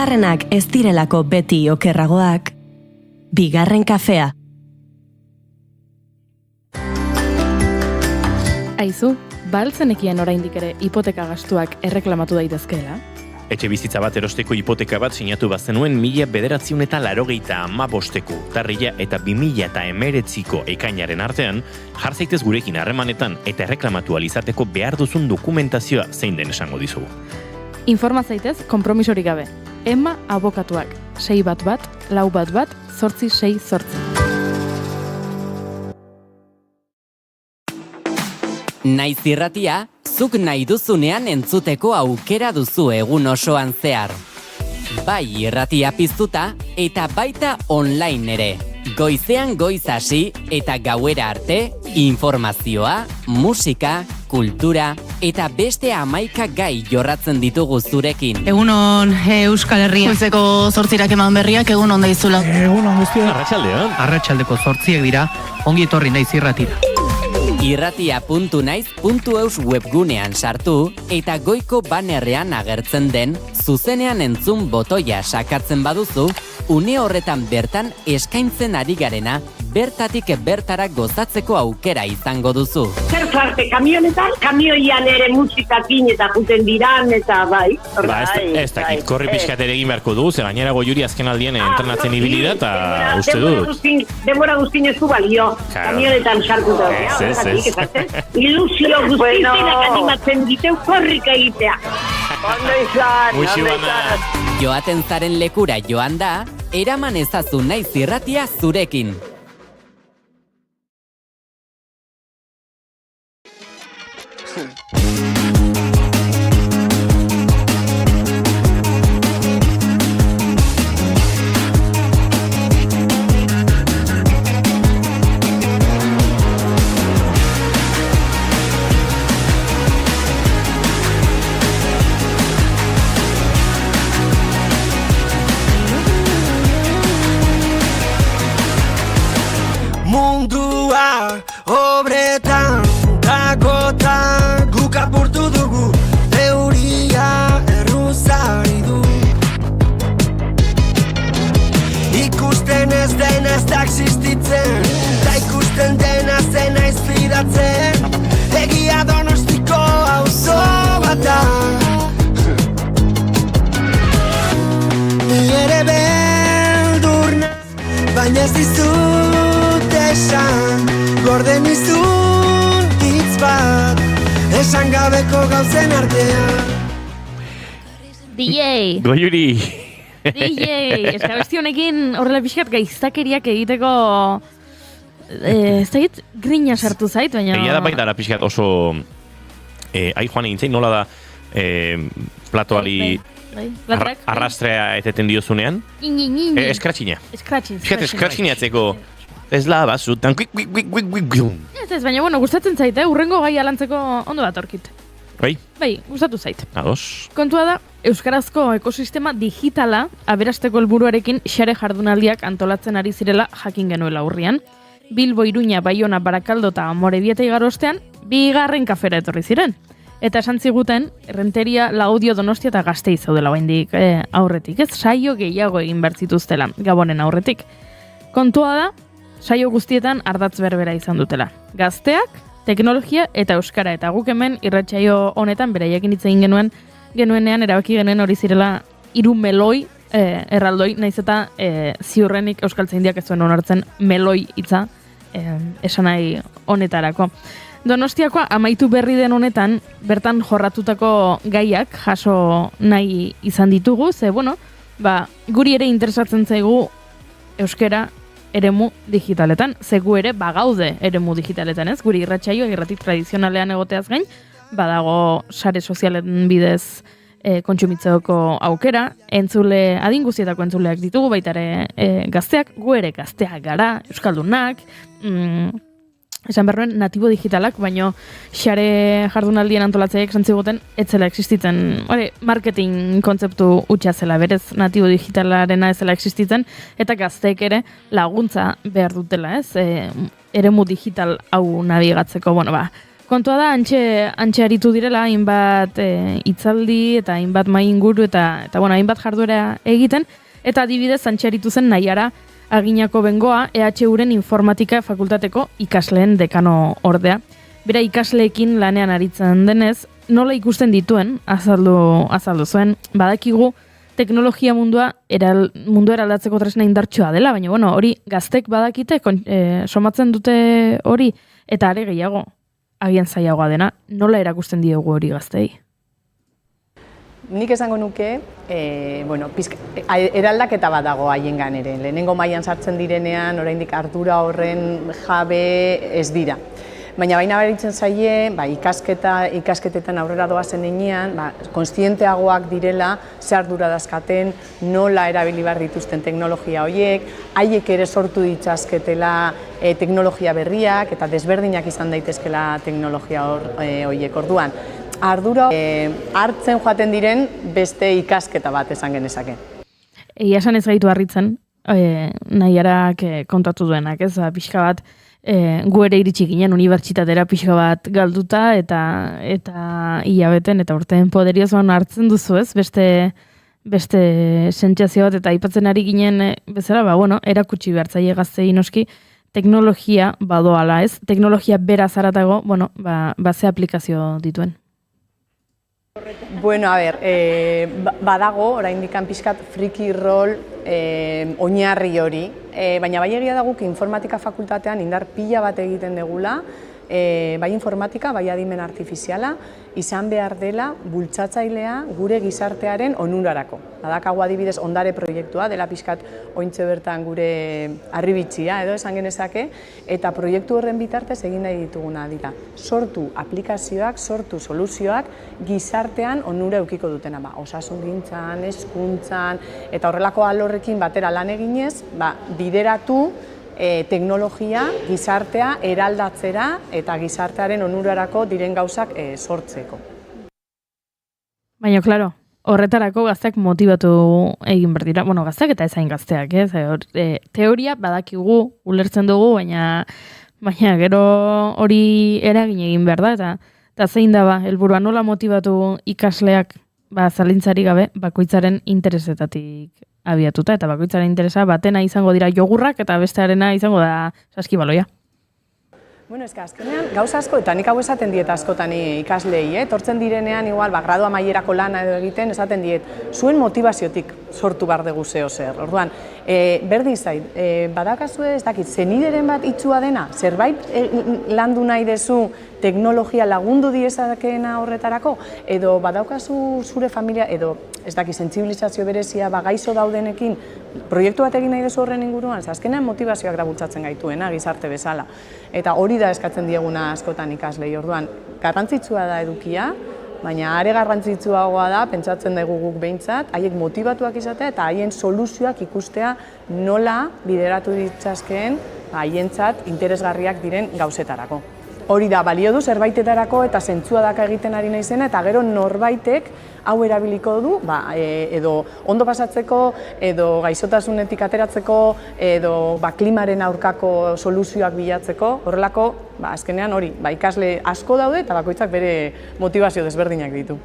bigarrenak ez direlako beti okerragoak, bigarren kafea. Aizu, baltzenekien oraindik ere hipoteka gastuak erreklamatu daitezkeela? Etxe bizitza bat erosteko hipoteka bat sinatu bazenuen 1985ko urtarrila eta 2019ko ekainaren artean, jarzaitez gurekin harremanetan eta erreklamatu alizateko behar duzun dokumentazioa zein den esango dizugu. Informa zaitez, konpromisorik gabe. Emma abokatuak, 611-468-868. Naiz irratia, zuk nahi duzunean entzuteko aukera duzu egun osoan zehar. Bai irratia piztuta eta baita online ere. Goizean goiz hasi eta gauera arte, informazioa, musika, kultura eta beste 11 gai jorratzen ditugu zurekin. Egunon Euskal Herria. Goizeko 8 eman berriak egunon daizula. Egunon guztia. Arratsaldean. Arratsaldeko 8 dira, ongi etorri naiz irratira. Irratia.naiz.eus webgunean sartu eta goiko banerrean agertzen den zuzenean entzun botoia sakatzen baduzu, une horretan bertan eskaintzen ari garena bertatik bertara gozatzeko aukera izango duzu. Zer parte kamionetan, kamioian ere musikakin eta juten diran eta bai. Ez dakit, korri pixkat ere egin beharko du, ze gainera Goiuri azken aldien entrenatzen ibili da eta uste dut. Demora guztin ez du balio, kamionetan sartuta. Ilusio guztienak animatzen diteu korrika egitea. Ondo izan. Joaten zaren lekura joan da, eraman ezazu naiz irratia zurekin. Mundua obretan dakota guk apurtu dugu teoria erruzari du. Ikusten ez dena ez da existitzen, ta ikusten dena zena izpiratzen, egia Donostiko auzo bata. Ni ere beldur naiz, baina ez dizut esan, gorde nizun hitz bat, esan gabeko gauzen artean. DJ! Goiuri! DJ! Ez da besti honekin horrela pixkat gaiztakeriak egiteko ez dakit grina sartu zait, baina... Egia da baita pixkat oso ai joan egin zein, nola da platoari arrastrea eteten diozunean? Eskratxina. Eskratxina atzeko ez labazutan Ez, baina bueno, gustatzen zait, urrengo gai alantzeko ondo bat orkit. Bai, gustatu zait. Ados. Kontua da, euskarazko ekosistema digitala aberasteko helburuarekin xare jardunaldiak antolatzen ari zirela jakin genuela urrian. Bilbo, Iruña, Baiona, Barakaldo eta Amorebieta igarostean, bigarren kafera etorri ziren. Eta esan ziguten, Errenteria, Laudio, Donostia eta Gasteiz zaudela baindik aurretik. Ez saio gehiago egin bertzituztela, Gabonen aurretik. Kontua da, saio guztietan ardatz berbera izan dutela. Gazteak, teknologia eta euskara. Eta guk hemen irratsaio honetan beraiekin hitz egin genuenean erabaki genuen hori zirela 3 meloi erraldoi, naiz eta ziurrenik euskaltzaindiak ez zuen onartzen meloi hitza esan nahi honetarako. Donostiakoa amaitu berri den honetan, bertan jorratutako gaiak jaso nahi izan ditugu, ze, bueno, guri ere interesatzen zaigu euskara eremu digitaletan, ze gu ere bagaude eremu digitaletan, ez? Guri irratsaioa irrati tradizionalean egoteaz gain, badago sare sozialen bidez kontsumitzeko aukera, entzule, adin guztietako entzuleak ditugu, baita ere gazteak, gu ere gazteak gara, euskaldunak, esan berroen natibo digitalak, baino xare jardunaldien antolatzaileek zantziguten etzela existitzen, marketing kontzeptu utxa zela, berez natibo digitalarena ez zela existitzen, eta gazteek ere laguntza behar dutela, ez? Eremu digital hau nabigatzeko, Kontua da, antxe aritu direla, hainbat hitzaldi eta hainbat mai inguru eta bueno, hainbat jarduera egiten, eta adibidez antxe aritu zen Naiara Aginako Bengoa, EHUren informatika fakultateko ikasleen dekano ordea. Bera ikasleekin lanean aritzen denez, nola ikusten dituen, azaldu zuen, badakigu teknologia mundua eraldatzeko tresna indartsua dela, baina bueno, hori gaztek badakite, somatzen dute hori, eta are gehiago, agian zailagoa dena, nola erakusten diogu hori gaztei? Nik esango nuke, eraldaketa bat dago haiengan ere. Lehenengo mailan sartzen direnean, oraindik ardura horren jabe ez dira. Baina baina beritzen zaie, ikasketetan aurrera doazen enean, konstienteagoak direla, ze ardura dazkaten, nola erabili behar dituzten teknologia horiek, haiek ere sortu ditzazketela teknologia berriak, eta desberdinak izan daitezkela teknologia horiek orduan. Ardura hartzen joaten diren beste ikasketa bat esan genezake. Egia esan ez gaitu harritzen, Naiarak kontatu duenak, ez, pixka bat, gu ere iritsi ginen unibertsitatera pixka bat galduta eta hilabeten eta urteen poderiozoan hartzen duzu, ez? Beste sentsazio bat eta aipatzen ari ginen bezala, erakutsi behartzaile gaztei noski teknologia badoala, ez? Teknologia beraz haratago, ze aplikazio dituen. Bueno, badago, oraindik pixkat friki rol oinarri hori, baina bai egia da guk informatika fakultatean indar pila bat egiten degula, bai informatika, bai adimen artifiziala, izan behar dela bultzatzailea gure gizartearen onurarako. Badakagu adibidez ondare proiektua, dela pixkat ointxe bertan gure harribitzia edo esan genezake, eta proiektu horren bitartez egin nahi dituguna dira. Sortu aplikazioak, sortu soluzioak gizartean onura eukiko dutena, osasungintzan, hezkuntzan, eta horrelako alorrekin batera lan eginez, bideratu teknologia gizartea eraldatzera eta gizartearen onurarako diren gauzak sortzeko. Baina, klaro, horretarako gazteak motibatu egin behar dira. Bueno, gazteak eta ezain gazteak, ez? Teoria badakigu, ulertzen dugu, baina gero hori eragin egin behar da, eta zein da helburua nola motibatu ikasleak zalintzari gabe bakoitzaren interesetatik abiatuta, eta bakoitzaren interesa batena izango dira jogurrak eta bestearena izango da saskibaloia. Bueno, azkenean gauza asko, eta nik hau esaten diet askotan ikaslei, etortzen direnean igual, gradu amaierako lana edo egiten, esaten diet, zuen motivaziotik sortu behar dugu zeo zer. Orduan, berdin zait, badakazue ez dakit, zenideren bat itxua dena, zerbait landu nahi dezu teknologia lagundu diezakeena horretarako, edo badaukazu zure familia, edo ez dakit, sentsibilizazio berezia, gaizo daudenekin, proiektu bat egin nahi dezu horren inguruan, azkenean motivazioak da bultzatzen gaituena, gizarte bezala. Eta hori da eskatzen dieguna askotan ikaslei, orduan, garrantzitsua da edukia, baina are garrantzitsuagoa da, pentsatzen dugu guk behintzat, haiek motibatuak izatea eta haien soluzioak ikustea nola bideratu ditzazkeen haientzat interesgarriak diren gauzetarako. Hori da, balio du zerbaitetarako eta zentzua daka egiten ari naizena, eta gero norbaitek hau erabiliko du, edo ondo pasatzeko, edo gaixotasunetik ateratzeko, edo klimaren aurkako soluzioak bilatzeko, horrelako, azkenean hori, ikasle asko daude eta bakoitzak bere motivazio desberdinak ditu.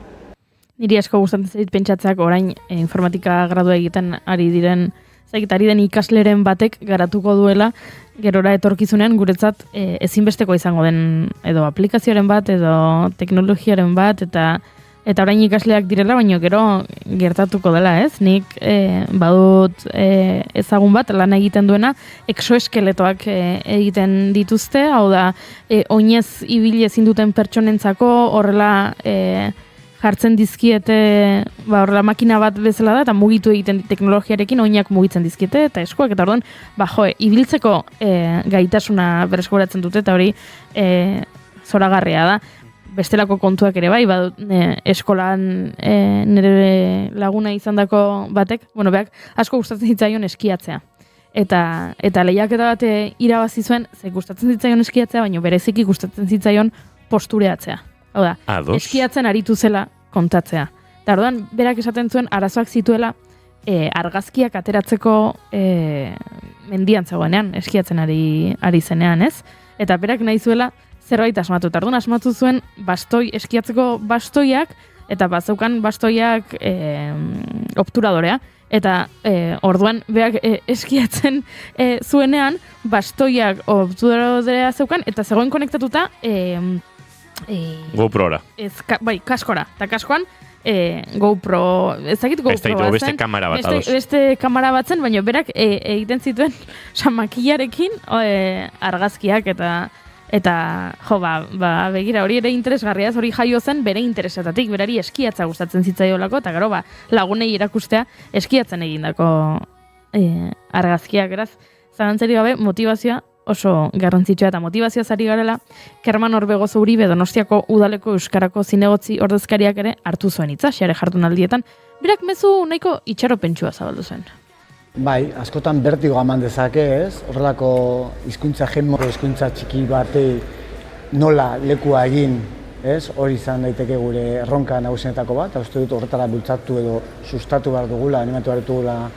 Niri asko gustatzen zait pentsatzeak orain informatika gradua egiten ari den ikasleren batek garatuko duela, gerora etorkizunean guretzat ezinbesteko izango den edo aplikazioaren bat, edo teknologiaren bat, eta orain ikasleak direla, baina gero gertatuko dela, ez? Nik badut ezagun bat lan egiten duena, exoeskeletoak egiten dituzte, hau da, oinez ibili ezin duten pertsonentzako horrela jartzen dizkiete, horrela makina bat bezala da, eta mugitu egiten teknologiarekin oinak mugitzen dizkiete, eta eskuak, eta orduan, ibiltzeko gaitasuna bereskuratzen dute, eta hori zoragarria da. Bestelako kontuak ere bai, eskolan nire laguna izandako batek, beak asko gustatzen zitzaion eskiatzea. Eta lehiaketa bat irabazi zuen, gustatzen zitzaion eskiatzea, baina bereziki gustatzen zitzaion postureatzea. Hau da, eskiatzen aritu zela kontatzea. Eta orduan, berak esaten zuen arazoak zituela argazkiak ateratzeko mendian zegoenean, eskiatzen ari zenean, ez? Eta berak nahi zuela zerbait asmatu. Tardun asmatu zuen eskiatzeko bastoiak, eta bazeukan bastoiak obturadorea. Eta orduan beak eskiatzen zuenean, bastoiak obturadorea zeukan, eta zegoen konektatuta GoPro-ra. Bai, kaskora. Eta kaskoan GoPro, ezakit GoPro bat zen. Beste kamera bat ados. Beste kamera bat zen, baina berak egiten zituen makillarekin argazkiak eta jo, begira, hori ere interesgarria, hori jaio zen bere interesetatik, berari eskiatza gustatzen zitzaiolako, eta gero, lagunei erakustea eskiatzen egindako argazkiak, beraz, zalantzari gabe, motivazioa oso garrantzitsua eta motivazioa zari garela, Kerman Orbegozo Uribe Donostiako Udaleko Euskarako Zinegotzi ordezkariak ere hartu zuen hitza, xare jardunaldietan, berak mezu nahiko itxaropentsua zabaldu zuen. Bai, askotan bertigo eman dezake, ez? Horrelako hizkuntza hizkuntza txiki bati nola lekua egin, ez? Hori izan daiteke gure erronka nagusienetako bat, eta uste dut horretara bultzatu edo sustatu behar dugula, animatu behar dugula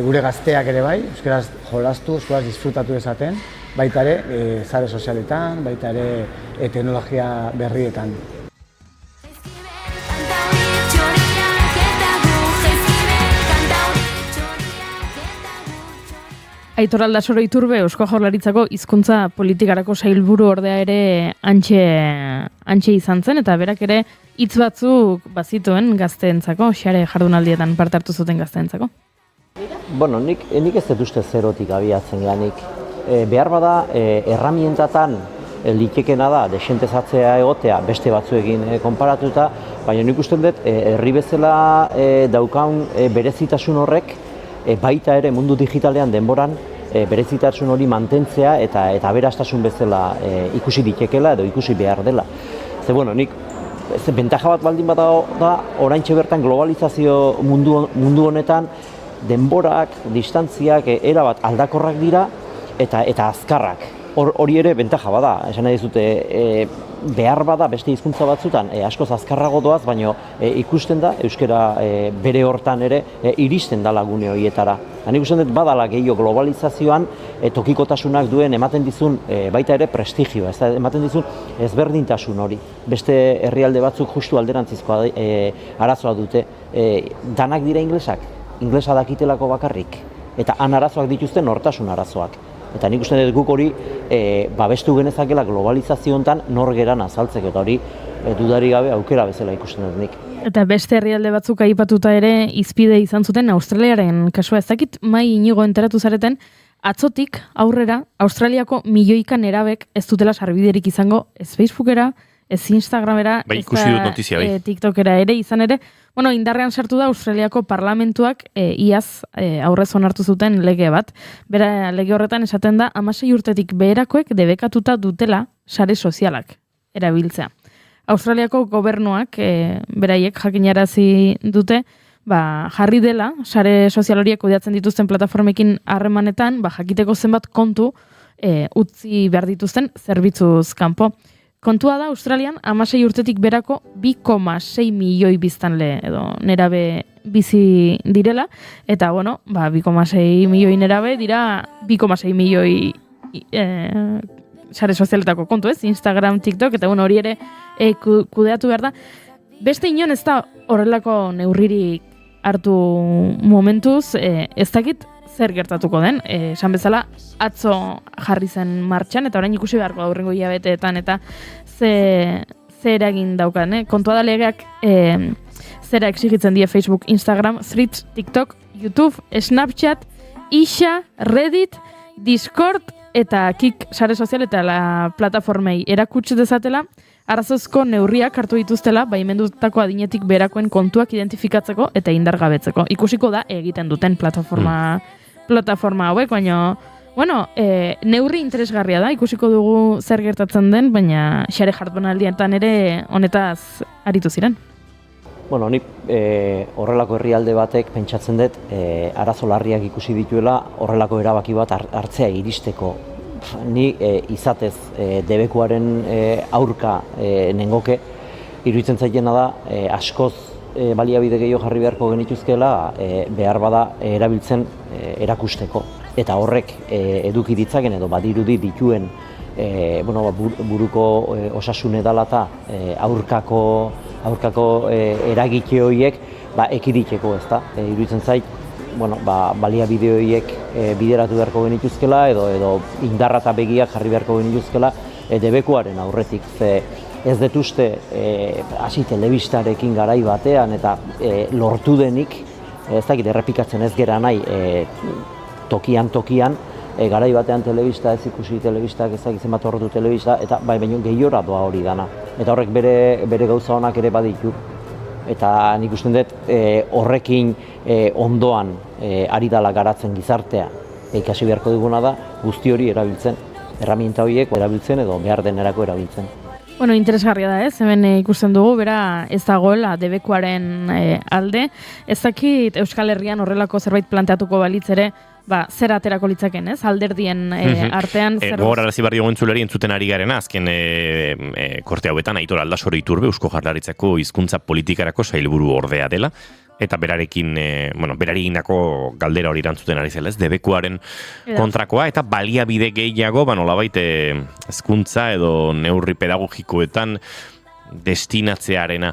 gure gazteak ere bai, euskaraz jolastu, euskaraz disfrutatu dezaten, baita ere sare sozialetan, baita ere teknologia berrietan. Aitor Aldasoro Iturbe Eusko Jaurlaritzako hizkuntza politikarako sailburu ordea ere antxe izan zen, eta berak ere hitz batzuk bazituen gazteentzako, xare jardunaldietan parte hartu zuten gazteentzako. Bueno, nik ez dut uste zerotik abiatzen lanik. Behar bada, erramientatan litekena da, desentezatzea egotea beste batzuekin konparatuta, baina nik uste dut, herri bezala daukaun berezitasun horrek, baita ere mundu digitalean denboran, berezitasun hori mantentzea eta aberastasun bezala ikusi ditekela edo ikusi behar dela. Ze, bueno, nik bentaja bat baldin badago da, oraintxe bertan globalizazio mundu honetan, denborak, distantziak, erabat aldakorrak dira eta azkarrak. Hori ere bentaja bada, esan nahi dizute, behar bada beste hizkuntza batzutan askoz azkarrago doaz, baina ikusten da, euskara bere hortan ere iristen da lagune horietara. Nik uste dut badala gehiago globalizazioan tokikotasunak duen ematen dizun baita ere prestigioa, ematen dizun ezberdintasun hori. Beste herrialde batzuk justu alderantzizko arazoa dute. Danak dira inglesa dakitelako bakarrik, eta han arazoak dituzten nortasun arazoak. Eta nik uste dut guk hori babestu genezakela globalizazio hontan nor geran azaltzeko, eta hori dudari gabe aukera bezala ikusten dut nik. Eta beste herrialde batzuk aipatuta ere izpide izan zuten Australiaren kasua, ez dakit Mai Inigo enteratu zareten, atzotik aurrera Australiako milioika nerabek ez dutela sarbiderik izango ez Facebookera, ez Instagramera, bai, ikusi dut notizia, bai. TikTokera ere, izan ere, bueno, indarrean sartu da Australiako parlamentuak iaz aurrez onartu zuten lege bat. Bera, lege horretan esaten da, 16 urtetik beherakoek debekatuta dutela sare sozialak erabiltzea. Australiako gobernuak, beraiek jakinarazi dute, jarri dela, sare sozial horiek kudeatzen dituzten plataformekin harremanetan, jakiteko zenbat kontu utzi behar dituzten zerbitzuz kanpo. Kontua da, Australian, 16 urtetik berako 2,6 milioi biztanle edo nerabe bizi direla, eta, 2,6 milioi nerabe dira 2,6 milioi sare sozialetako kontu, ez? Instagram, TikTok, eta hori ere kudeatu behar da. Beste inon ez da horrelako neurririk hartu momentuz, ez dakit zer gertatuko den, esan bezala atzo jarri zen martxan, eta orain ikusi beharko aurrengo hilabeteetan, eta ze eragin daukan, kontua da legeak zera exigitzen die Facebook, Instagram, Threads, TikTok, YouTube, Snapchat, Isha, Reddit, Discord eta Kik sare sozial eta la plataformei erakutsi dezatela, arrazozko neurriak hartu dituztela, baimendutako adinetik berakoen kontuak identifikatzeko eta indargabetzeko. Ikusiko da egiten duten plataforma hauek, baina, neurri interesgarria da, ikusiko dugu zer gertatzen den, baina xare jardunaldietan ere honetaz aritu ziren. Nik horrelako herrialde batek pentsatzen dut arazo larriak ikusi dituela horrelako erabaki bat hartzea iristeko. Ni izatez debekuaren aurka nengoke, iruditzen zaitena da askoz baliabide gehiago jarri beharko genituzkela behar bada erabiltzen erakusteko. Eta horrek eduki ditzaken edo badirudi dituen buruko osasun edala eta aurkako eragite horiek ekiditeko, ezta? Iruditzen zait, baliabide horiek bideratu beharko genituzkela edo indarra eta begiak jarri beharko genituzkela debekuaren aurretik. Ez dut uste hasi telebistarekin garai batean eta lortu denik, ez dakit errepikatzen ez gera nahi tokian, garai batean telebista, ez ikusi telebistak, ez dakit zenbat horretu telebista, eta baino gehiora doa hori dana. Eta horrek bere gauza honak ere baditu. Eta nik usten dut horrekin ondoan ari dala garatzen gizartea. Ikasi beharko duguna da guzti hori erabiltzen, erramienta horiek erabiltzen edo behar denerako erabiltzen. Bueno, interesgarria da, ez? Hemen ikusten dugu, bera ez dagoela debekuaren alde. Ez dakit Euskal Herrian horrelako zerbait planteatuko balitz ere, zer aterako litzaken, ez? Alderdien artean. Gogorarazi barri goentzuleri entzuten ari garen azken korte hauetan Aitor Aldasoro Iturbe Eusko Jaurlaritzako hizkuntza politikarako sailburu ordea dela. Eta berarekin, berari egindako galdera hori erantzuten ari zela, ez? Debekuaren kontrakoa, eta baliabide gehiago, nolabait hezkuntza edo neurri pedagogikoetan destinatzearena.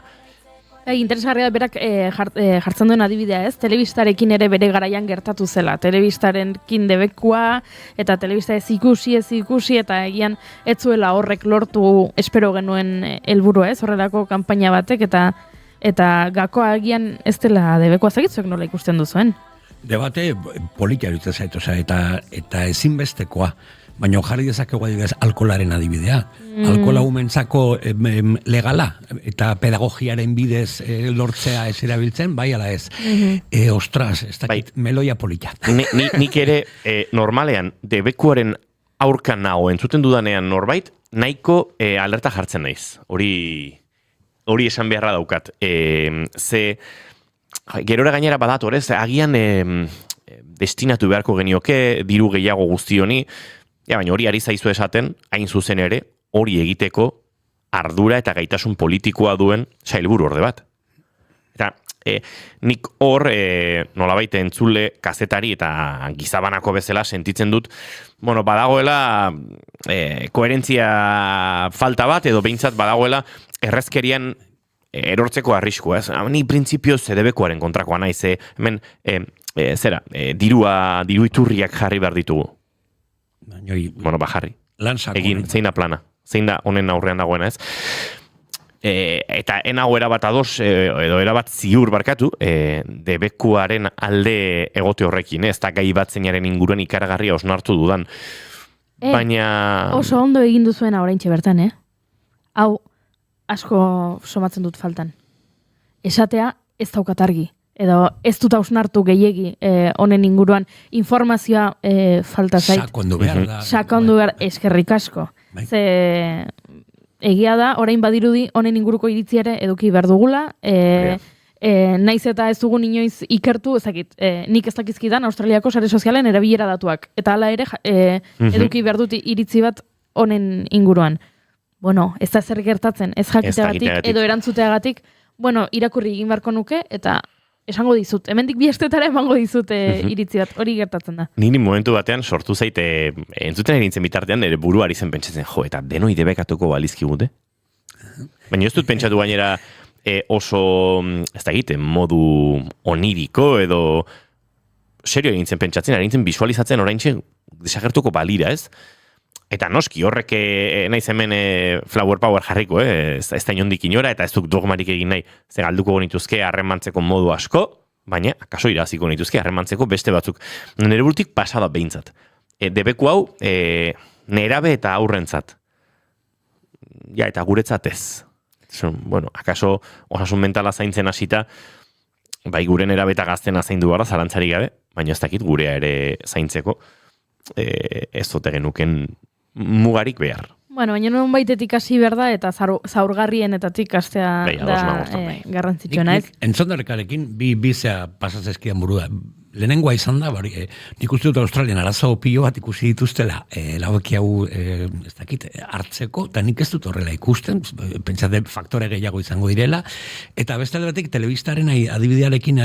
Interesgarria berak jartzen duen adibidea, ez? Telebistarekin ere bere garaian gertatu zela. Telebistarekin debekua eta telebista ez ikusi, eta egian ez zuela horrek lortu espero genuen helburua, ez? Horrelako kanpaina batek eta gakoa agian ez dela debekoa zagitzuek nola ikusten duzuen. Debate politia dutzen zaitu, eta ezinbestekoa, baina jarri dezakegu adibidez alkoholaren adibidea. Alkohola umentzako legala eta pedagogiaren bidez lortzea ez erabiltzen, bai ala ez. Ostras, ez dakit, meloia politia. Nik ere normalean debekuaren aurkan nago entzuten dudanean norbait, nahiko alerta jartzen naiz. Hori esan beharra daukat. Gerora gainera badatorez, agian destinatu beharko genioke, diru gehiago guzti honi, baina hori ari zaizu esaten, hain zuzen ere, hori egiteko ardura eta gaitasun politikoa duen sailburu orde bat. Eta nik hor, nolabait entzule, kazetari eta gizabanako bezala sentitzen dut, badagoela koherentzia falta bat, edo behintzat badagoela errezkerian erortzeko arriskua, ez? Ni printzipioz debekuaren kontrakoa naiz, hemen, diru iturriak jarri behar ditugu. Jarri. Egin, zein da plana, zein da honen aurrean dagoena, ez? Eta enago erabat ados, edo erabat ziur barkatu, debekuaren alde egote horrekin, ez da gai bat zeinaren inguruan ikaragarria osnartu dudan. Baina... Oso ondo egin duzuena oraintxe bertan, Hau, asko somatzen dut faltan. Esatea ez daukat argi, edo ez dut hausnartu gehiegi honen inguruan informazioa falta zait. Sakondu behar da. Sakondu behar, eskerrik asko. Ze egia da, orain badirudi honen inguruko iritzi ere eduki behar dugula, naiz eta ez dugun inoiz ikertu, ezakit, nik ez dakizkidan Australiako sare sozialen erabilera datuak, eta hala ere eduki behar dut iritzi bat honen inguruan. Bueno, ez da zer gertatzen, ez jakiteagatik edo erantzuteagatik, irakurri egin beharko nuke, eta esango dizut, hemendik bi estetara emango dizut iritzi bat, hori gertatzen da. Nini momentu batean sortu zaite, entzuten egintzen bitartean, ere buruari zen pentsatzen, eta denoi debekatuko balizkigute. Baina ez dut pentsatu gainera oso, ez da egiten, modu oniriko edo serio egintzen pentsatzen, egintzen visualizatzen oraintxe desagertuko balira, ez? Eta noski, horrek naiz hemen flower power jarriko, ez da inondik inora, eta ez duk dogmarik egin nahi, ze galduko genituzke harremantzeko modu asko, baina, akaso iraziko genituzke harremantzeko beste batzuk. Nere burtik pasada behintzat. Debeku hau, nerabe eta aurrentzat. Eta guretzat ez. Akaso osasun mentala zaintzen hasita, bai gure nerabe eta gaztena zaindu gara, zalantzari gabe, baina ez dakit gurea ere zaintzeko, ez zote genuken mugarik behar. Baina non baitetik hasi behar da, eta zaurgarrienetatik hastea da garrantzitsuena, ez? Entzondarekarekin, bizea pasatzezkian burua. lehenengoa izan da, nik uste dut Australian arazo pilo bat ikusi dituztela, laueki hau, ez dakit, hartzeko, eta nik ez dut horrela ikusten, pentsate faktore gehiago izango direla, eta beste batek telebistaren adibidearekin,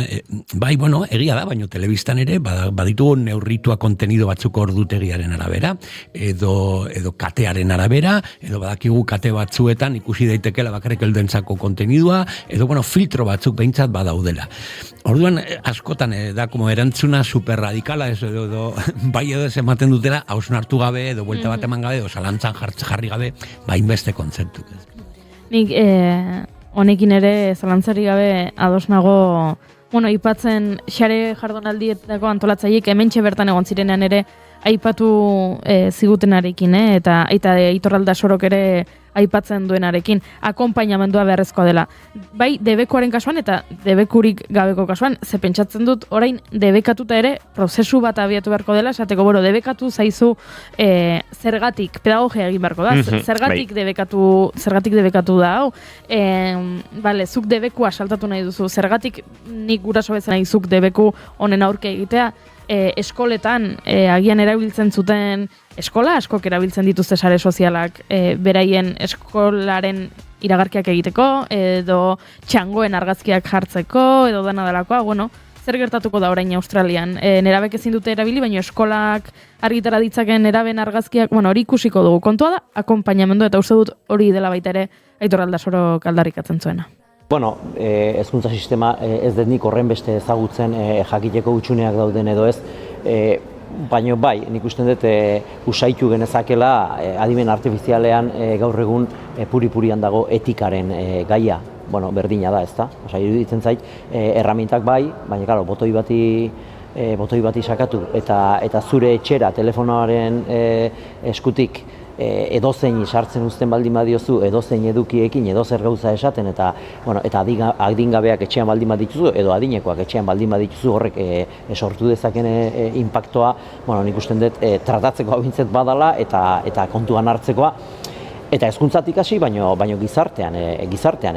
bai, bueno, egia da, baina telebistan ere, baditugu neurritua kontenido batzuk ordutegiaren arabera, edo katearen arabera, edo badakigu kate batzuetan ikusi daitekela bakarrik heldentzako kontenidua, edo, bueno, filtro batzuk behintzat badaudela. Orduan, askotan, da, como erantzuna superradikala, edo bai edo ez ematen dutela, hausnartu gabe, edo buelta bat eman gabe, edo zalantzan jarri gabe, bainbeste kontzeptu. Nik honekin ere zalantzari gabe ados nago, ipatzen xare jardunaldietako antolatzaileek hementxe bertan egon zirenean ere aipatu zigutenarekin, eta Aitor Aldasorok ere aipatzen duenarekin, akonpainamendua beharrezkoa dela. Bai, debekoaren kasuan eta debekurik gabeko kasuan, ze pentsatzen dut orain debekatuta ere prozesu bat abiatu beharko dela, esateko, debekatu zaizu zergatik, pedagogia egin beharko da, zergatik debekatu da, hau, zuk debekua saltatu nahi duzu, zergatik nik guraso bezala nahi zuk debeku honen aurke egitea, eskoletan agian erabiltzen zuten eskola askok erabiltzen dituzte sare sozialak beraien eskolaren iragarkiak egiteko edo txangoen argazkiak jartzeko edo dena delakoa, zer gertatuko da orain Australian? Nerabek ezin dute erabili, baina eskolak argitara ditzaken neraben argazkiak, hori ikusiko dugu. Kontua da, akonpainamendu eta uste dut hori dela baita ere Aitor Aldasorok aldarrikatzen zuena. Hezkuntza sistema ez dut nik horren beste ezagutzen jakiteko hutsuneak dauden edo ez, baina bai, nik usten dut usaitu genezakela adimen artifizialean gaur egun puri-purian dago etikaren gaia, berdina da, ez da? Iruditzen zait, erramintak bai, baina, claro, botoi bati sakatu eta zure etxera telefonoaren eskutik edozein sartzen uzten baldin badiozu, edozein edukiekin, edozer gauza esaten, eta adingabeak etxean baldin badituzu, edo adinekoak etxean baldin badituzu horrek sortu dezaken inpaktoa, nik usten dut tratatzeko abintzet badala eta kontuan hartzekoa, eta hezkuntzatik hasi, baino gizartean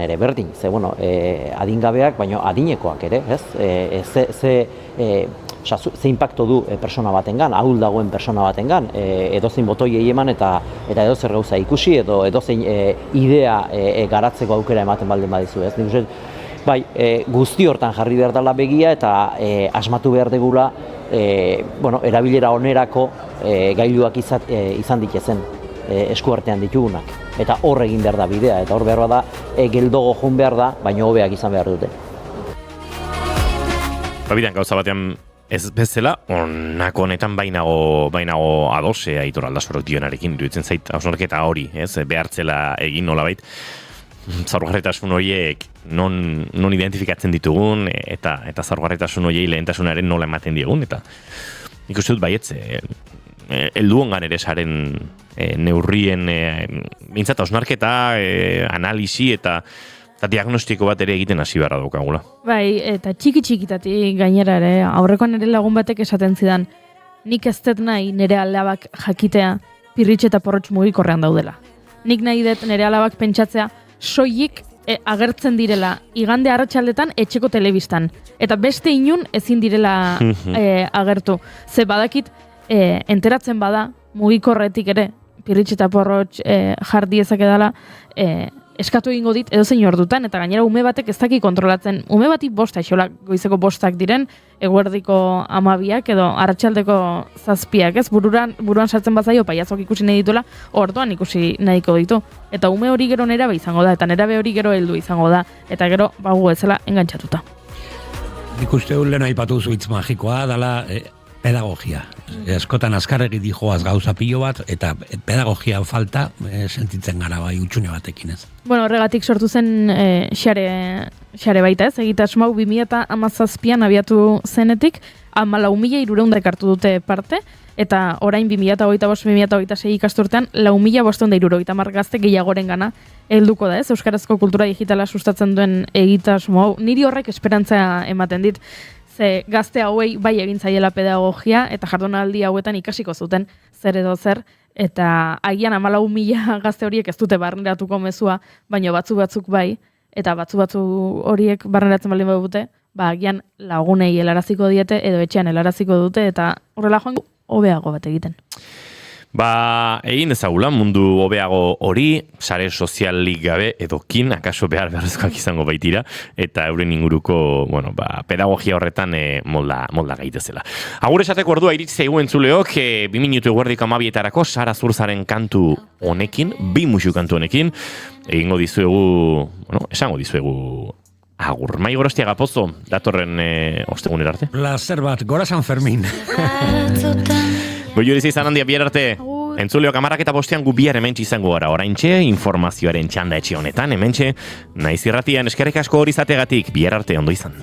ere berdin, ze adingabeak, baino adinekoak ere, ez? Ze impacto du persona batengan, ahul dagoen persona batengan, edozein botoiei eman eta edozer gauza ikusi, edo edozein idea garatzeko aukera ematen baldin badizu, ez? Nik uste, bai, guzti hortan jarri behar dela begia eta asmatu behar degula, erabilera onerako gailuak izan ditezen eskuartean ditugunak. Eta hor egin behar da bidea, eta hor behar da geldogo joan behar da, baina hobeak izan behar dute. Bidean gauza batean ez bezala, onako honetan bainago adose Aitor Aldasorok dionarekin duitzen zait, hausnarketa hori, behartzela egin nolabait, zaurgarritasun horiek non identifikatzen ditugun, eta zaurgarritasun horiei lehentasunaren nola ematen diegun, eta nik uste dut baietz, heldu ongan ere saren neurrien, bintzat hausnarketa, analisi eta diagnostiko bat ere egiten hasi beharra daukagula. Bai, eta txiki-txikitatik gainera ere, aurrekoan ere lagun batek esaten zidan, nik ez dut nahi nire alabak jakitea pirritx eta porrotx mugikorrean daudela. Nik nahi dut nire alabak pentsatzea soilik agertzen direla igande arratsaldetan etxeko telebistan. Eta beste inun ezin direla agertu. Ze badakit, enteratzen bada, mugikorretik ere, pirritx eta porrotx jardi ezak eskatu egingo dit edozein ordutan, eta gainera ume batek ez daki kontrolatzen. Ume bati bosta, xola goizeko bostak diren, eguerdiko 12ak edo arratsaldeko 7ak, ez? Buruan sartzen bazaio paiazok ikusi nahi dituela, orduan ikusi nahiko ditu. Eta ume hori gero nerabe izango da, eta nerabe hori gero heldu izango da, eta gero bagu ezela engantxatuta. Nik uste dut lehen aipatu zuitz magikoa, dala pedagogia. Eskotan azkarregi dijoaz gauza pilo bat, eta pedagogia falta sentitzen gara bai utxune batekin ez. Horregatik sortu zen xare baita ez, egitasmo 2017an abiatu zenetik, 14.300 hartu dute parte, eta orain 2025-2026 ikasturtean 4.570 gazte gehiagoren gana helduko da ez, euskarazko kultura digitala sustatzen duen egitasmo hau. Niri horrek esperantza ematen dit, ze gazte hauei bai egin zaiela pedagogia eta jardunaldi hauetan ikasiko zuten zer edo zer, eta agian 14.000 gazte horiek ez dute barneratuko mezua, baina batzuk bai, eta batzu horiek barneratzen baldin badute, agian lagunei helaraziko diete edo etxean helaraziko dute eta horrela joan hobeago bat egiten. Egin ezagula mundu hobeago hori, sare sozialik gabe edokin, akaso beharrezkoak izango baitira, eta euren inguruko, pedagogia horretan molda gaitezela. Agur esateko ordua iritsi zaigu entzuleok, 2 minutu eguerdiko 12etarako Sara Zurzaren kantu honekin, 2 musu kantu honekin, egingo dizuegu, esango dizuegu agur. Mai Gorostiaga Pozo, datorren ostegunera arte. Placer bat, gora San Fermin. Goiuriz izan handia bihar arte. Entzuleok 11:05 gu bihar hementxe izango gara. Oraintxe informazioaren txanda etxe honetan, hementxe Naiz Irratian eskerrik asko hori izategatik. Bihar arte ondo izan.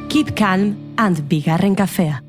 Keep calm and bigarren kafea.